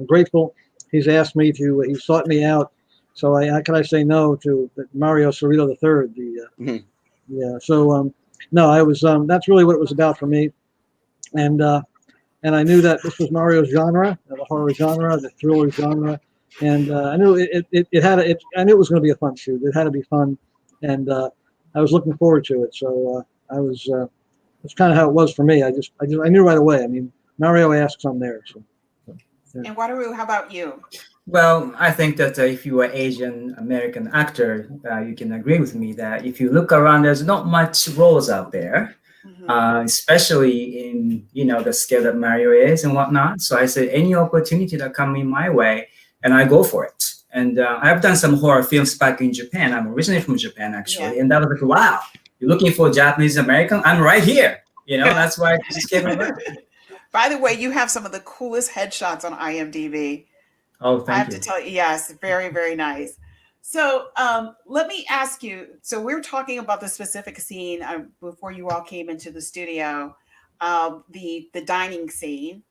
grateful. He's asked me to. He sought me out. So how can I say no to Mario Cerrito III? Yeah. So no, I was. That's really what it was about for me, and I knew that this was Mario's genre, the horror genre, the thriller genre, and I knew I knew it was going to be a fun shoot. It had to be fun, and I was looking forward to it. So I was. That's kind of how it was for me. I knew right away. I mean, Mario asked, I'm there. So, yeah. And Wataru, how about you? Well, I think that if you are Asian American actor, you can agree with me that if you look around, there's not much roles out there, especially in the scale that Mario is and whatnot. So I said any opportunity that come in my way, and I go for it. And I've done some horror films back in Japan. I'm originally from Japan, actually, and that was like, wow, you're looking for Japanese American? I'm right here. That's why I just came over. By the way, you have some of the coolest headshots on IMDb. Oh, thank you. I have to tell you, yes, very, very nice. So let me ask you, so we're talking about the specific scene before you all came into the studio, the dining scene.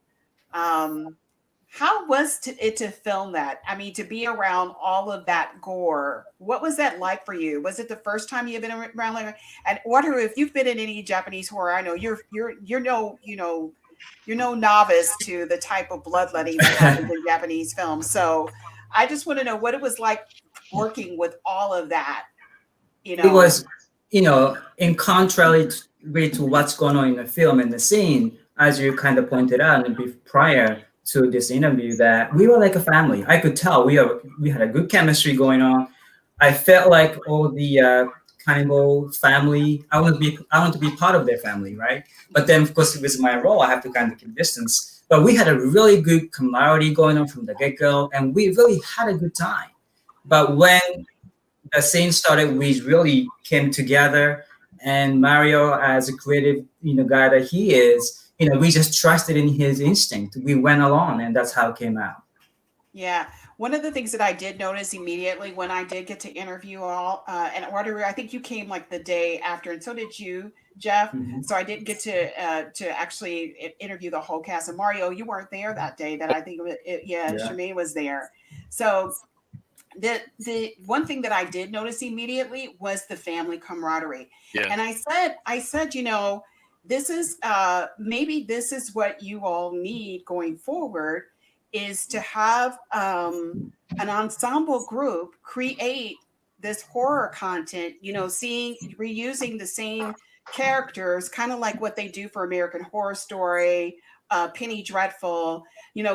How was it to film that? I mean, to be around all of that gore, what was that like for you? Was it the first time you've been around like that? And Wataru, if you've been in any Japanese horror, I know you're no novice to the type of bloodletting that happens in Japanese films. So I just want to know what it was like working with all of that. It was, in contrary to what's going on in the film and the scene, as you kind of pointed out prior to this interview, that we were like a family. I could tell we had a good chemistry going on. I felt like all the Cannibal family, I want to be part of their family, right? But then, of course, with my role, I have to kind of keep distance. But we had a really good camaraderie going on from the get-go, and we really had a good time. But when the scene started, we really came together. And Mario, as a creative, guy that he is, we just trusted in his instinct. We went along, and that's how it came out. Yeah. One of the things that I did notice immediately when I did get to interview all, and Artery, I think you came like the day after, and so did you, Jeff. Mhm. So I didn't get to actually interview the whole cast. And Mario, you weren't there that day. That I think Yeah. Shemaine was there. So the one thing that I did notice immediately was the family camaraderie. Yeah. And I said, this is maybe this is what you all need going forward, is to have an ensemble group create this horror content, reusing the same characters, kind of like what they do for American Horror Story, Penny Dreadful,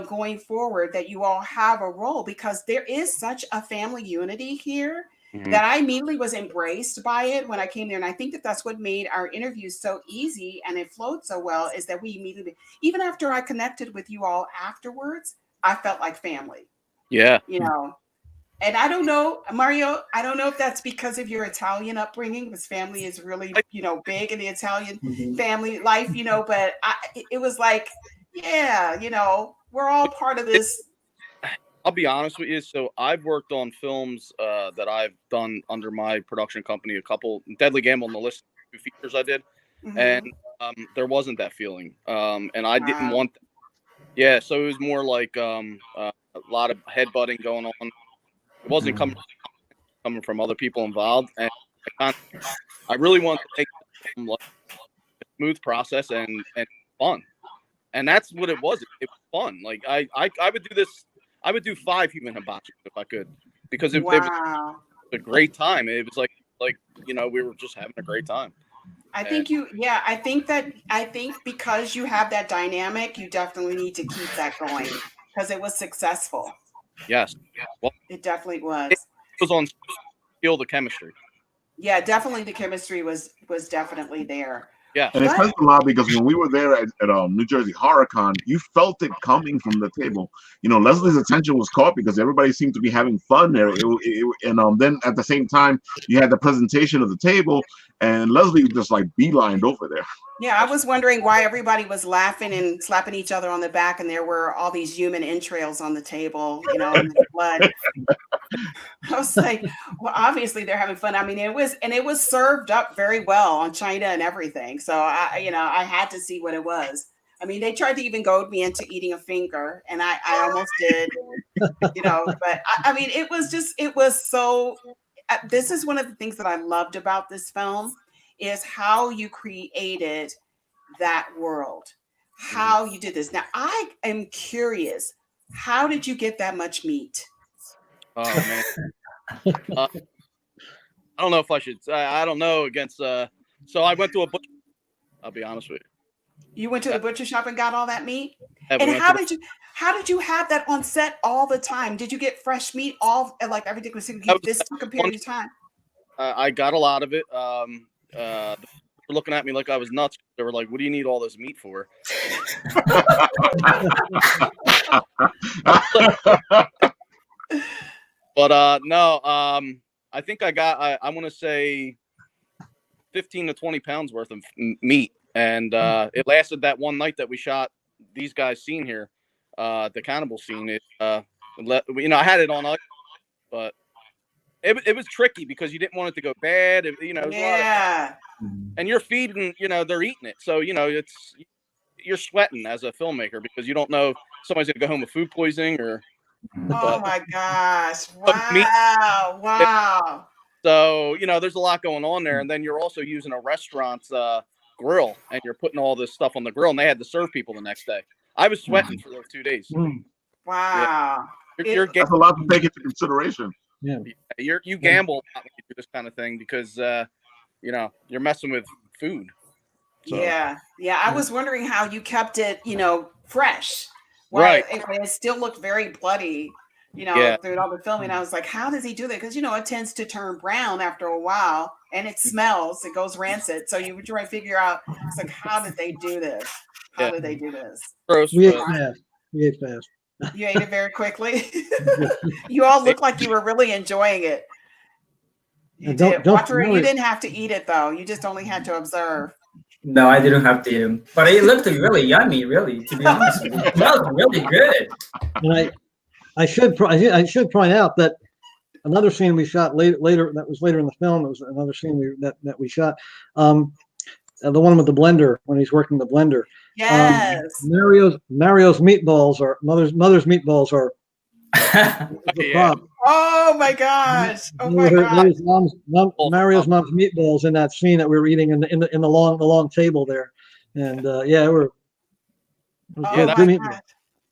going forward, that you all have a role, because there is such a family unity here that I immediately was embraced by it when I came there. And I think that that's what made our interviews so easy and it flowed so well, is that we immediately, even after I connected with you all afterwards, I felt like family. Yeah. And I don't know, Mario, I don't know if that's because of your Italian upbringing, because family is really, big in the Italian family life, but it was like, yeah, we're all part of this. I'll be honest with you. So I've worked on films that I've done under my production company, a couple, Deadly Gamble on the list, 2 features I did. And there wasn't that feeling. And I didn't want that. Yeah, so it was more like a lot of headbutting going on. It wasn't coming from other people involved, and I really wanted to make it like a smooth process and fun, and that's what it was. It was fun. Like I would do this. I would do 5 human hibachi if I could, because it was a great time. It was like we were just having a great time. I think I think because you have that dynamic, you definitely need to keep that going, because it was successful. Yes. Well, it definitely was. It was on skill, the chemistry. Yeah, definitely the chemistry was definitely there. Yeah. And it says a lot, because when we were there at New Jersey HorrorCon, you felt it coming from the table. Leslie's attention was caught because everybody seemed to be having fun there. And then at the same time, you had the presentation of the table, and Leslie just like beelined over there. Yeah, I was wondering why everybody was laughing and slapping each other on the back, and there were all these human entrails on the table, and the blood. I was like, well, obviously they're having fun. I mean, it was served up very well on China and everything. So I had to see what it was. I mean, they tried to even goad me into eating a finger, and I almost did, but I mean, it was so, this is one of the things that I loved about this film, is how you created that world, how you did this. Now, I am curious, how did you get that much meat? Oh man, I don't know if I should. I don't know against. So I went to a butcher. I'll be honest with you. You went to the butcher shop and got all that meat. Yeah, and how did you have that on set all the time? Did you get fresh meat like everything was this took a period of time? I got a lot of it. They were looking at me like I was nuts. They were like, "What do you need all this meat for?" But no, I think I got. I want to say 15 to 20 pounds worth of meat, and it lasted that one night that we shot these guys' scene here, the Cannibal Scene. I had it on, but it was tricky because you didn't want it to go bad. Yeah. And you're feeding, they're eating it. So, you're sweating as a filmmaker because you don't know if somebody's going to go home with food poisoning or. Oh my gosh. Wow. Wow. So, there's a lot going on there. And then you're also using a restaurant's grill, and you're putting all this stuff on the grill, and they had to serve people the next day. I was sweating for those 2 days. Wow. Yeah. That's a lot to take into consideration. Yeah. You gamble when you do this kind of thing because you're messing with food. So. Yeah. I was wondering how you kept it, fresh. Right. It still looked very bloody, through all the filming. I was like, how does he do that? Because it tends to turn brown after a while, and it smells. It goes rancid. So you were trying to figure out, it's like, how did they do this? How did they do this? Gross. We ate fast. You ate it very quickly. You all looked like you were really enjoying it. You don't did. Watcher, you worry. didn't have to eat it though. You just only had to observe. No, I didn't have to eat them, but it looked really yummy. Really, to be honest with you, it smelled really good. And I should point out that another scene we shot later that was later in the film. It was another scene that we shot. The one with the blender when he's working the blender. Yes. Mario's meatballs are mother's meatballs are the prop. Oh my gosh! Oh my gosh! Mario's mom's meatballs in that scene that we were eating in the long table there, and yeah, it was good. Yeah, Good meatballs.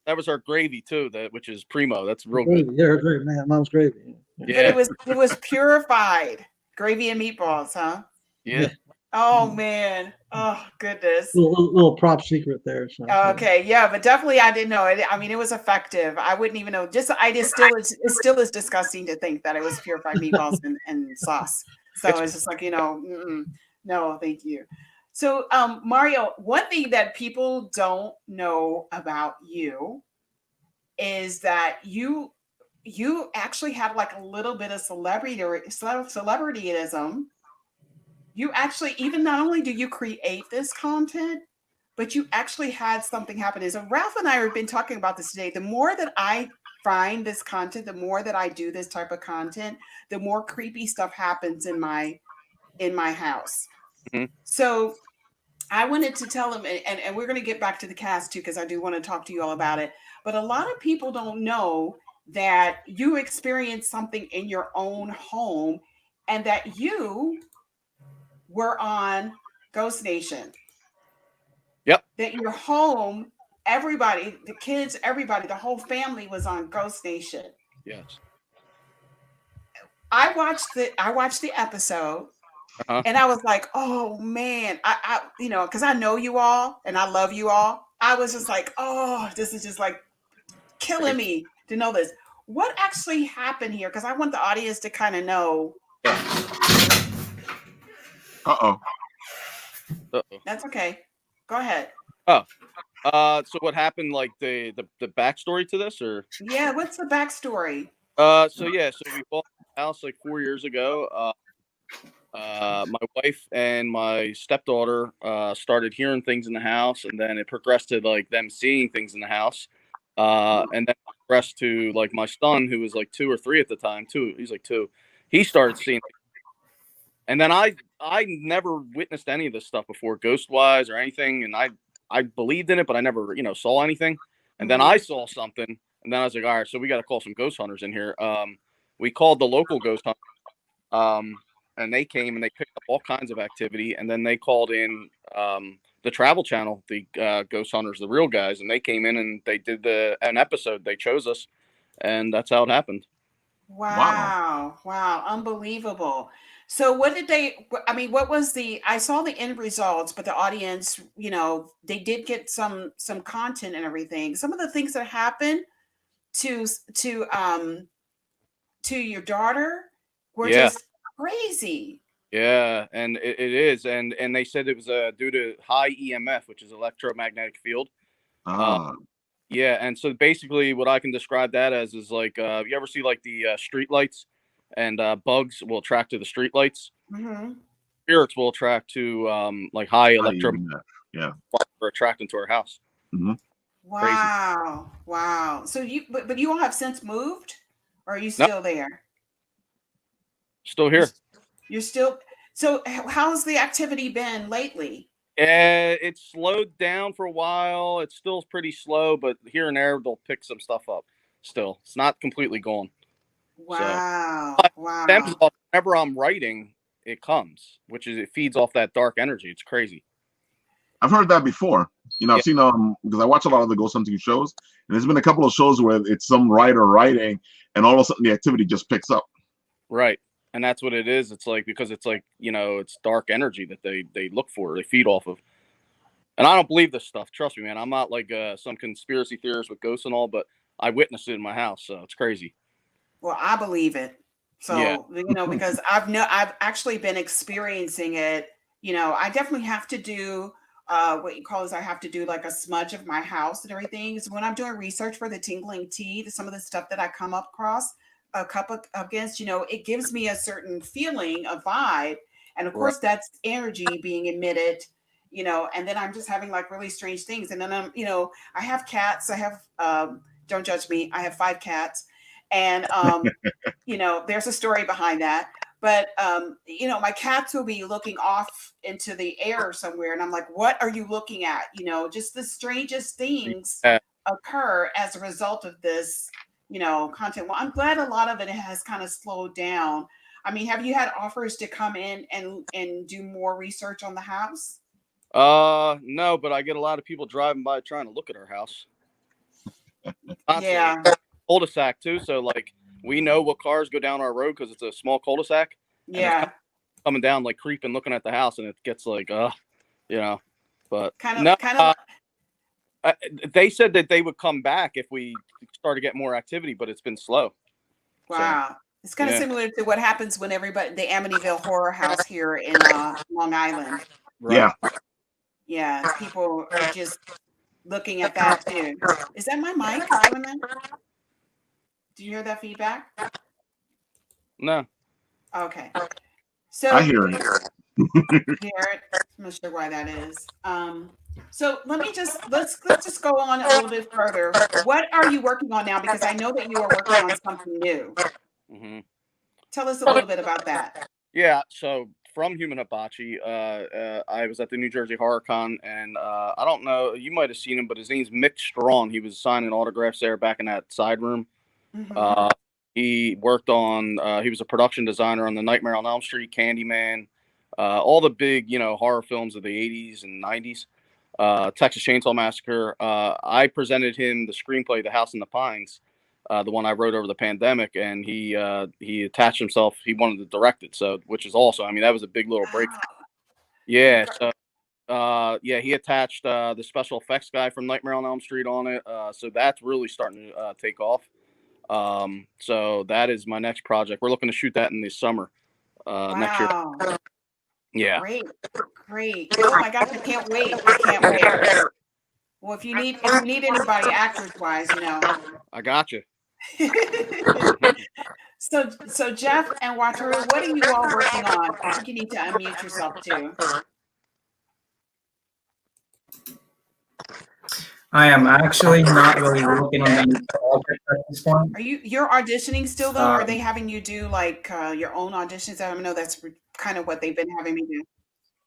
that was our gravy too, which is primo. That's real Gravy. good. Yeah, her gravy, man, mom's gravy. Yeah. But it was purified gravy and meatballs, huh? Yeah. Oh man! Oh goodness! Little prop secret there. So, Okay, yeah, but definitely I didn't know it. I mean, it was effective. I wouldn't even know. It still is disgusting to think that it was purified meatballs and sauce. So it's just like, no, thank you. So, Mario, one thing that people don't know about you is that you actually have like a little bit of celebrityism. You actually, even not only do you create this content, but you actually had something happen. So Ralph and I have been talking about this today. The more that I find this content, the more that I do this type of content, the more creepy stuff happens in my house. Mm-hmm. So I wanted to tell them, and we're going to get back to the cast too, because I do want to talk to you all about it. But a lot of people don't know that you experienced something in your own home and that you were on Ghost Nation. Yep. That your home, everybody, the kids, everybody, the whole family was on Ghost Nation. Yes. I watched the episode, and I was like, oh man, I because I know you all and I love you all. I was just like, oh, this is just like killing me to know this. What actually happened here? Because I want the audience to kind of know. That's okay. Go ahead. So what happened? Like the backstory to this, or yeah, what's the backstory? So we bought the house like 4 years ago. My wife and my stepdaughter started hearing things in the house, and then it progressed to like them seeing things in the house, and then it progressed to like my son, who was like 2 or 3 at the time. He's like 2. He started seeing it. And then I never witnessed any of this stuff before, ghost wise or anything, and I believed in it, but I never saw anything. And then I saw something, and then I was like, all right, so we got to call some ghost hunters in here. We called the local ghost hunter, and they came and they picked up all kinds of activity, and then they called in the Travel Channel, the ghost hunters, the real guys, and they came in and they did an episode. They chose us, and that's how it happened. Wow, unbelievable. So what was I saw the end results, but the audience, they did get some content and everything. Some of the things that happened to your daughter were just crazy. Yeah, and it is. And they said it was due to high EMF, which is electromagnetic field. Yeah, and so basically what I can describe that as is like, you ever see like the street lights, and bugs will attract to the street lights. Mm-hmm. Spirits will attract to like high electromagnetic. Yeah. Or attracting to our house. Mm-hmm. Wow. So but you all have since moved, or are you still there? Still here. You're still. So how's the activity been lately? It slowed down for a while. It's still pretty slow, but here and there they'll pick some stuff up. Still, it's not completely gone. Wow. So, whenever I'm writing, it comes, it feeds off that dark energy. It's crazy. I've heard that before. I've seen because I watch a lot of the ghost hunting shows, and there's been a couple of shows where it's some writer writing, and all of a sudden the activity just picks up. Right. And that's what it is. It's like, because it's like, it's dark energy that they look for, they feed off of. And I don't believe this stuff. Trust me, man. I'm not like some conspiracy theorist with ghosts and all, but I witnessed it in my house. So it's crazy. Well, I believe it. So, because I've actually been experiencing it. I definitely have to do what you call I have to do like a smudge of my house and everything. So when I'm doing research for the tingling tea, some of the stuff that I come up across, up against, it gives me a certain feeling, a vibe. And of Right. course, that's energy being emitted, and then I'm just having like really strange things. And then I have cats. I have, don't judge me, I have 5 cats. And, there's a story behind that. But, my cats will be looking off into the air somewhere. And I'm like, what are you looking at? Just the strangest things Yeah. occur as a result of this, content. Well, I'm glad a lot of it has kind of slowed down. I mean, have you had offers to come in and do more research on the house? No, but I get a lot of people driving by trying to look at our house. Constantly. Yeah. Cul-de-sac too, so like we know what cars go down our road because it's a small cul-de-sac. And it's Yeah. coming down, like creeping, looking at the house, and it gets like, but Kind no. of. They said that they would come back if we started getting more activity, but it's been slow. Wow. It's kind of yeah. similar to what happens when the Amityville Horror House here in Long Island. Right. Yeah, people are just looking at that too. Is that my mic doing that? Do you hear that feedback? No. Okay. So I hear it. hear it. I'm not sure why that is. So let's just go on a little bit further. What are you working on now? Because I know that you are working on something new. Mm-hmm. Tell us a little bit about that. Yeah. So from Human Hibachi, I was at the New Jersey Horror Con, and I don't know, you might have seen him, but his name's Mick Strong. He was signing autographs there back in that side room. Mm-hmm. He worked on, he was a production designer on the Nightmare on Elm Street, Candyman, all the big, horror films of the 80s and 90s, Texas Chainsaw Massacre. I presented him the screenplay, The House in the Pines, the one I wrote over the pandemic, and he attached himself. He wanted to direct it, so which is awesome. I mean, that was a big little break. Yeah. So, he attached the special effects guy from Nightmare on Elm Street on it. So that's really starting to take off. So that is my next project. We're looking to shoot that in the summer next year. Yeah. Great. Oh my gosh, I can't wait. Well, if you need anybody actors wise, I got you. So Jeff and Wataru, what are you all working on? I think you need to unmute yourself too. I am actually not really working on any project at this point. You're auditioning still though? Are they having you do like your own auditions? I know that's kind of what they've been having me do.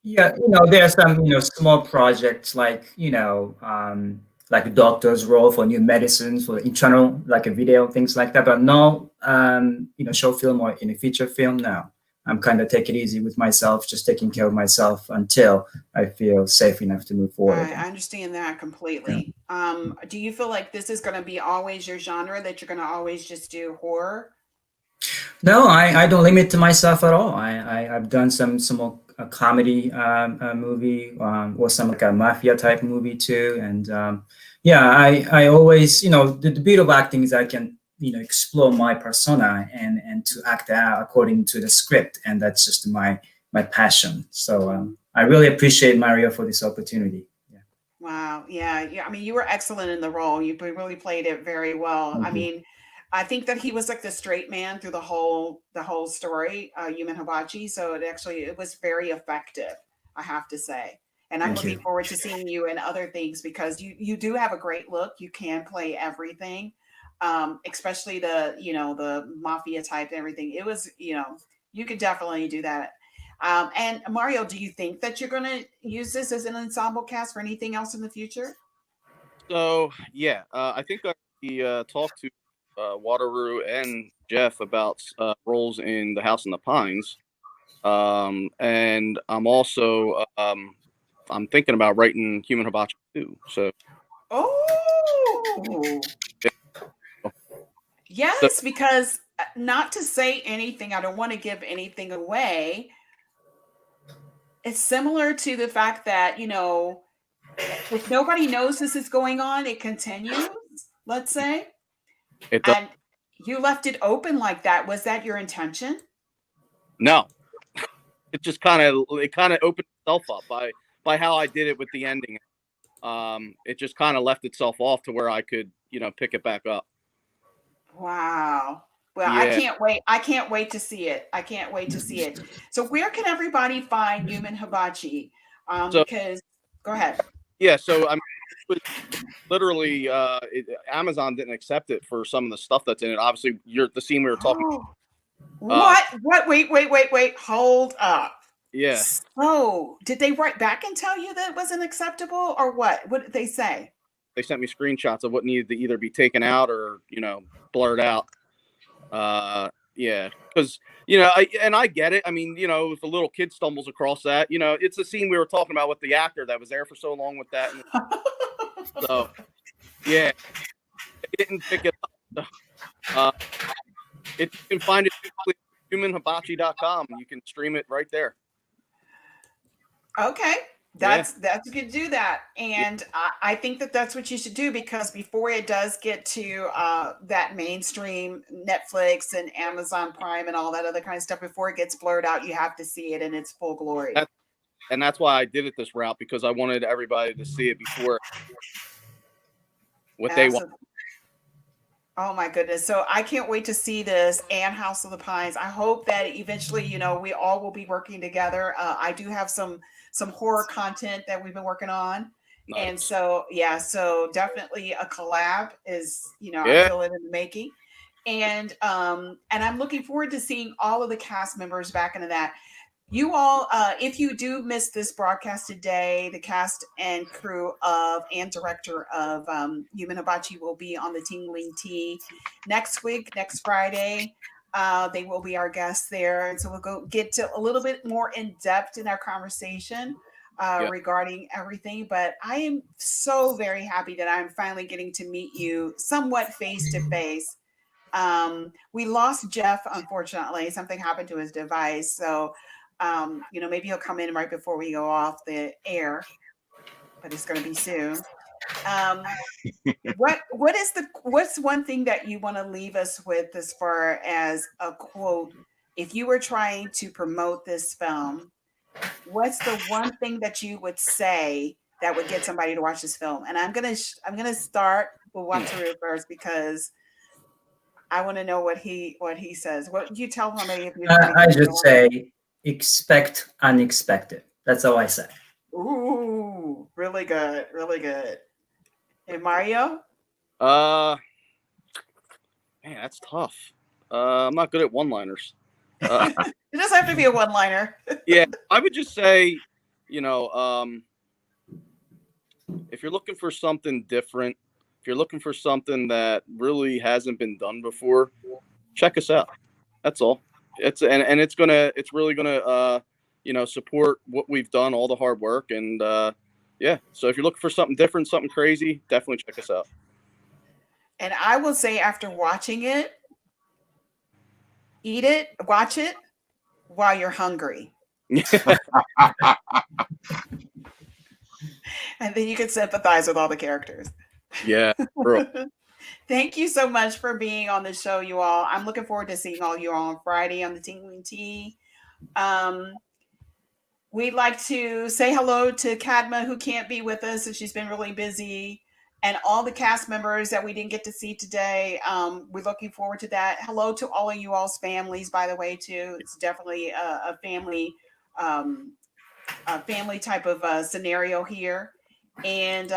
Yeah, there are some, small projects like, like a doctor's role for new medicines, for internal, like a video, things like that. But no, short film or in a feature film now. I'm kind of taking it easy with myself, just taking care of myself until I feel safe enough to move forward. I understand that completely. Yeah. Do you feel like this is going to be always your genre, that you're going to always just do horror? No, I don't limit to myself at all. I've done some more comedy movie or some like a mafia type movie too. And I always, the beauty of acting is I can explore my persona and to act out according to the script, and that's just my passion. So I really appreciate Mario for this opportunity. Wow. Yeah. I mean, you were excellent in the role. You really played it very well. Mm-hmm. I mean, I think that he was like the straight man through the whole story, Human Hibachi. So it was very effective, I have to say. And I'm looking forward to seeing you in other things, because you do have a great look. You can play everything, especially the mafia type and everything. It was, you could definitely do that. And Mario, do you think that you're going to use this as an ensemble cast for anything else in the future? So, I think I talked to Wataru and Jeff about roles in The House in the Pines. And I'm also, I'm thinking about writing Human Hibachi too. So. Oh. Yes, because not to say anything, I don't want to give anything away. It's similar to the fact that, if nobody knows this is going on, it continues, let's say. And you left it open like that. Was that your intention? No. It just kind of opened itself up by how I did it with the ending. It just kind of left itself off to where I could, pick it back up. Wow. Well, I can't wait. I can't wait to see it. I can't wait to see it. So where can everybody find Human Hibachi? Because go ahead. Yeah, so I'm literally Amazon didn't accept it for some of the stuff that's in it. Obviously, the scene we were talking. What? Wait. Hold up. Yeah. So did they write back and tell you that it wasn't acceptable, or what? What did they say? They sent me screenshots of what needed to either be taken out or blurred out. Yeah, because I get it. I mean, if a little kid stumbles across that, it's a scene we were talking about with the actor that was there for so long with that. So yeah, they didn't pick it up. So, you can find it at humanhibachi.com. You can stream it right there. Okay. That's good to do that. And I think that that's what you should do, because before it does get to that mainstream Netflix and Amazon Prime and all that other kind of stuff, before it gets blurred out, you have to see it in its full glory. And that's why I did it this route, because I wanted everybody to see it before what they want. Oh my goodness. So I can't wait to see this and House of the Pines. I hope that eventually, we all will be working together. I do have some horror content that we've been working on. Nice. And so, so definitely a collab is, I feel it in the making. And I'm looking forward to seeing all of the cast members back into that. You all, if you do miss this broadcast today, the cast and crew and director of Human Hibachi will be on the Tingling Tea next week, next Friday. They will be our guests there. And so we'll go get to a little bit more in depth in our conversation regarding everything. But I am so very happy that I'm finally getting to meet you somewhat face to face. We lost Jeff, unfortunately. Something happened to his device. So maybe he'll come in right before we go off the air, but it's going to be soon. What's one thing that you want to leave us with as far as a quote? If you were trying to promote this film, what's the one thing that you would say that would get somebody to watch this film? And I'm gonna start with Wataru first, because I want to know what he says. What you tell somebody if you? I should say, expect unexpected. That's all I say. Ooh, really good, really good. And Mario? Man, that's tough. I'm not good at one-liners. It doesn't have to be a one-liner. Yeah, I would just say, if you're looking for something different, if you're looking for something that really hasn't been done before, check us out. That's all. It's really gonna support what we've done, all the hard work, and so if you're looking for something different, something crazy, definitely check us out. And I will say, after watching it, watch it while you're hungry. And then you can sympathize with all the characters. Yeah, bro. Thank you so much for being on the show, you all. I'm looking forward to seeing all you all on Friday on the Tingling Tea. We'd like to say hello to Cadma, who can't be with us, and she's been really busy, and all the cast members that we didn't get to see today. We're looking forward to that. Hello to all of you all's families, by the way, too. It's definitely a family type of scenario here. And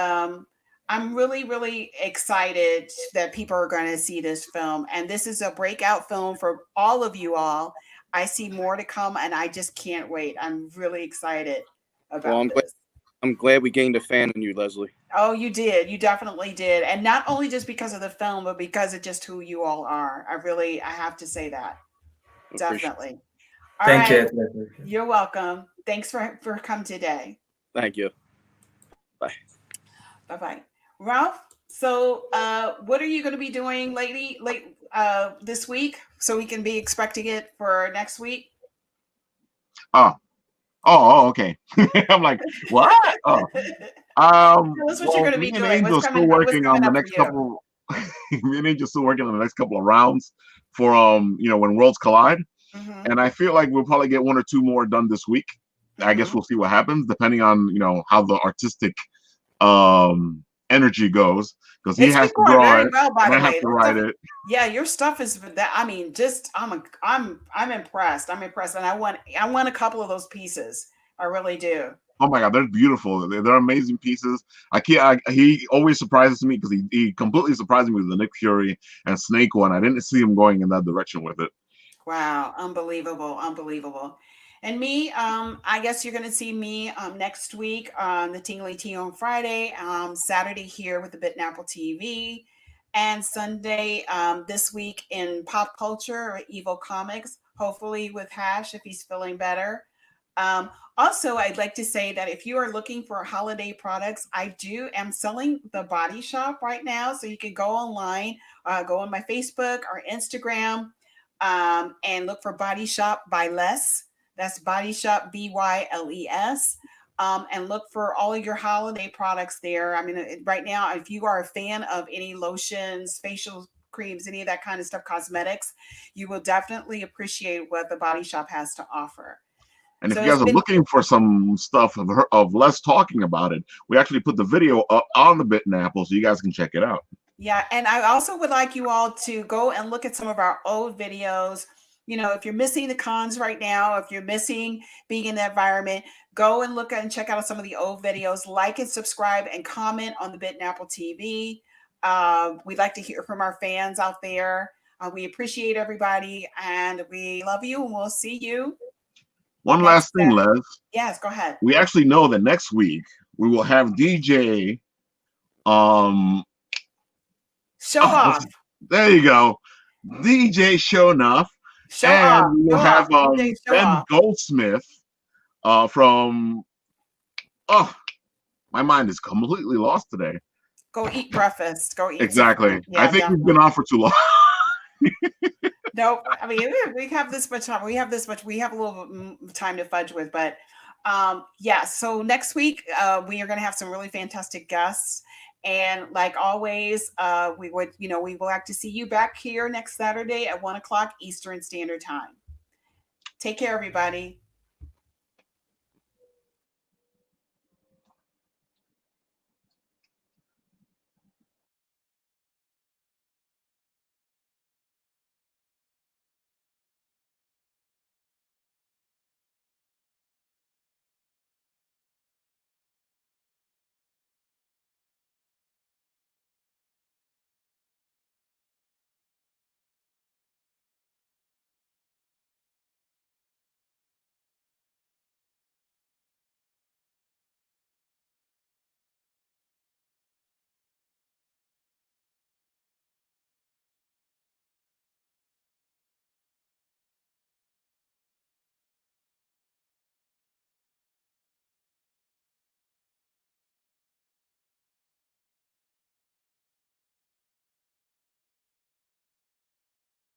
I'm really, really excited that people are going to see this film. And this is a breakout film for all of you all. I see more to come, and I just can't wait. I'm really excited about this. I'm glad we gained a fan in you, Leslie. Oh, you did. You definitely did. And not only just because of the film, but because of just who you all are. I have to say that. Definitely. Thank you. You're welcome. Thanks for coming today. Thank you. Bye. Bye-bye. Ralph, so what are you going to be doing this week, so we can be expecting it for next week? Oh, okay. I'm like, what? Oh. Tell us what you're going to be doing. Me and still working on the next couple. Me and Angel's still working on the next couple of rounds for when worlds collide, and I feel like we'll probably get one or two more done this week. I guess we'll see what happens, depending on how the artistic energy goes, because he It's has been to going draw very it, well, by and I the have way. to write it. Yeah, your stuff is that. I mean, just I'm impressed. I'm impressed, and I want a couple of those pieces. I really do. Oh my God, they're beautiful. They're amazing pieces. I can't. He always surprises me because he completely surprised me with the Nick Fury and Snake one. I didn't see him going in that direction with it. Wow, unbelievable, unbelievable. And me, I guess you're gonna see me next week on the Tingly Tea on Friday, Saturday here with the Bitten Apple TV, and Sunday this week in Pop Culture or Evil Comics, hopefully with Hash if he's feeling better. Um, Also, I'd like to say that if you are looking for holiday products, I am selling the Body Shop right now, so you can go online, go on my Facebook or Instagram and look for Body Shop by Les. That's Body Shop BYLES. And look for all of your holiday products there. I mean, right now, if you are a fan of any lotions, facial creams, any of that kind of stuff, cosmetics, you will definitely appreciate what the Body Shop has to offer. And if So you it's guys are been, looking for some stuff of Les talking about it, we actually put the video up on the Bitten Apple, so you guys can check it out. yeah, and I also would like you all to go and look at some of our old videos. You know, if you're missing the cons right now, if you're missing being in the environment, go and look at and check out some of the old videos. Like and subscribe and comment on the Bitten Apple TV. We'd like to hear from our fans out there. We appreciate everybody, and we love you, and we'll see you. One last thing, Les. Yes, go ahead. We actually know that next week we will have DJ. Show off. There you go, DJ Show Enough, Show and off. we will Show have off. DJ Show Ben off. Goldsmith from. Oh, my mind is completely lost today. Go eat breakfast. Go eat. Exactly. Yeah, I think definitely. we've been on for too long. No, I mean we have this much time. We have a little time to fudge with, but yeah. So next week we are going to have some really fantastic guests, and like always, we would we will like to see you back here next Saturday at 1 o'clock Eastern Standard Time. Take care, everybody.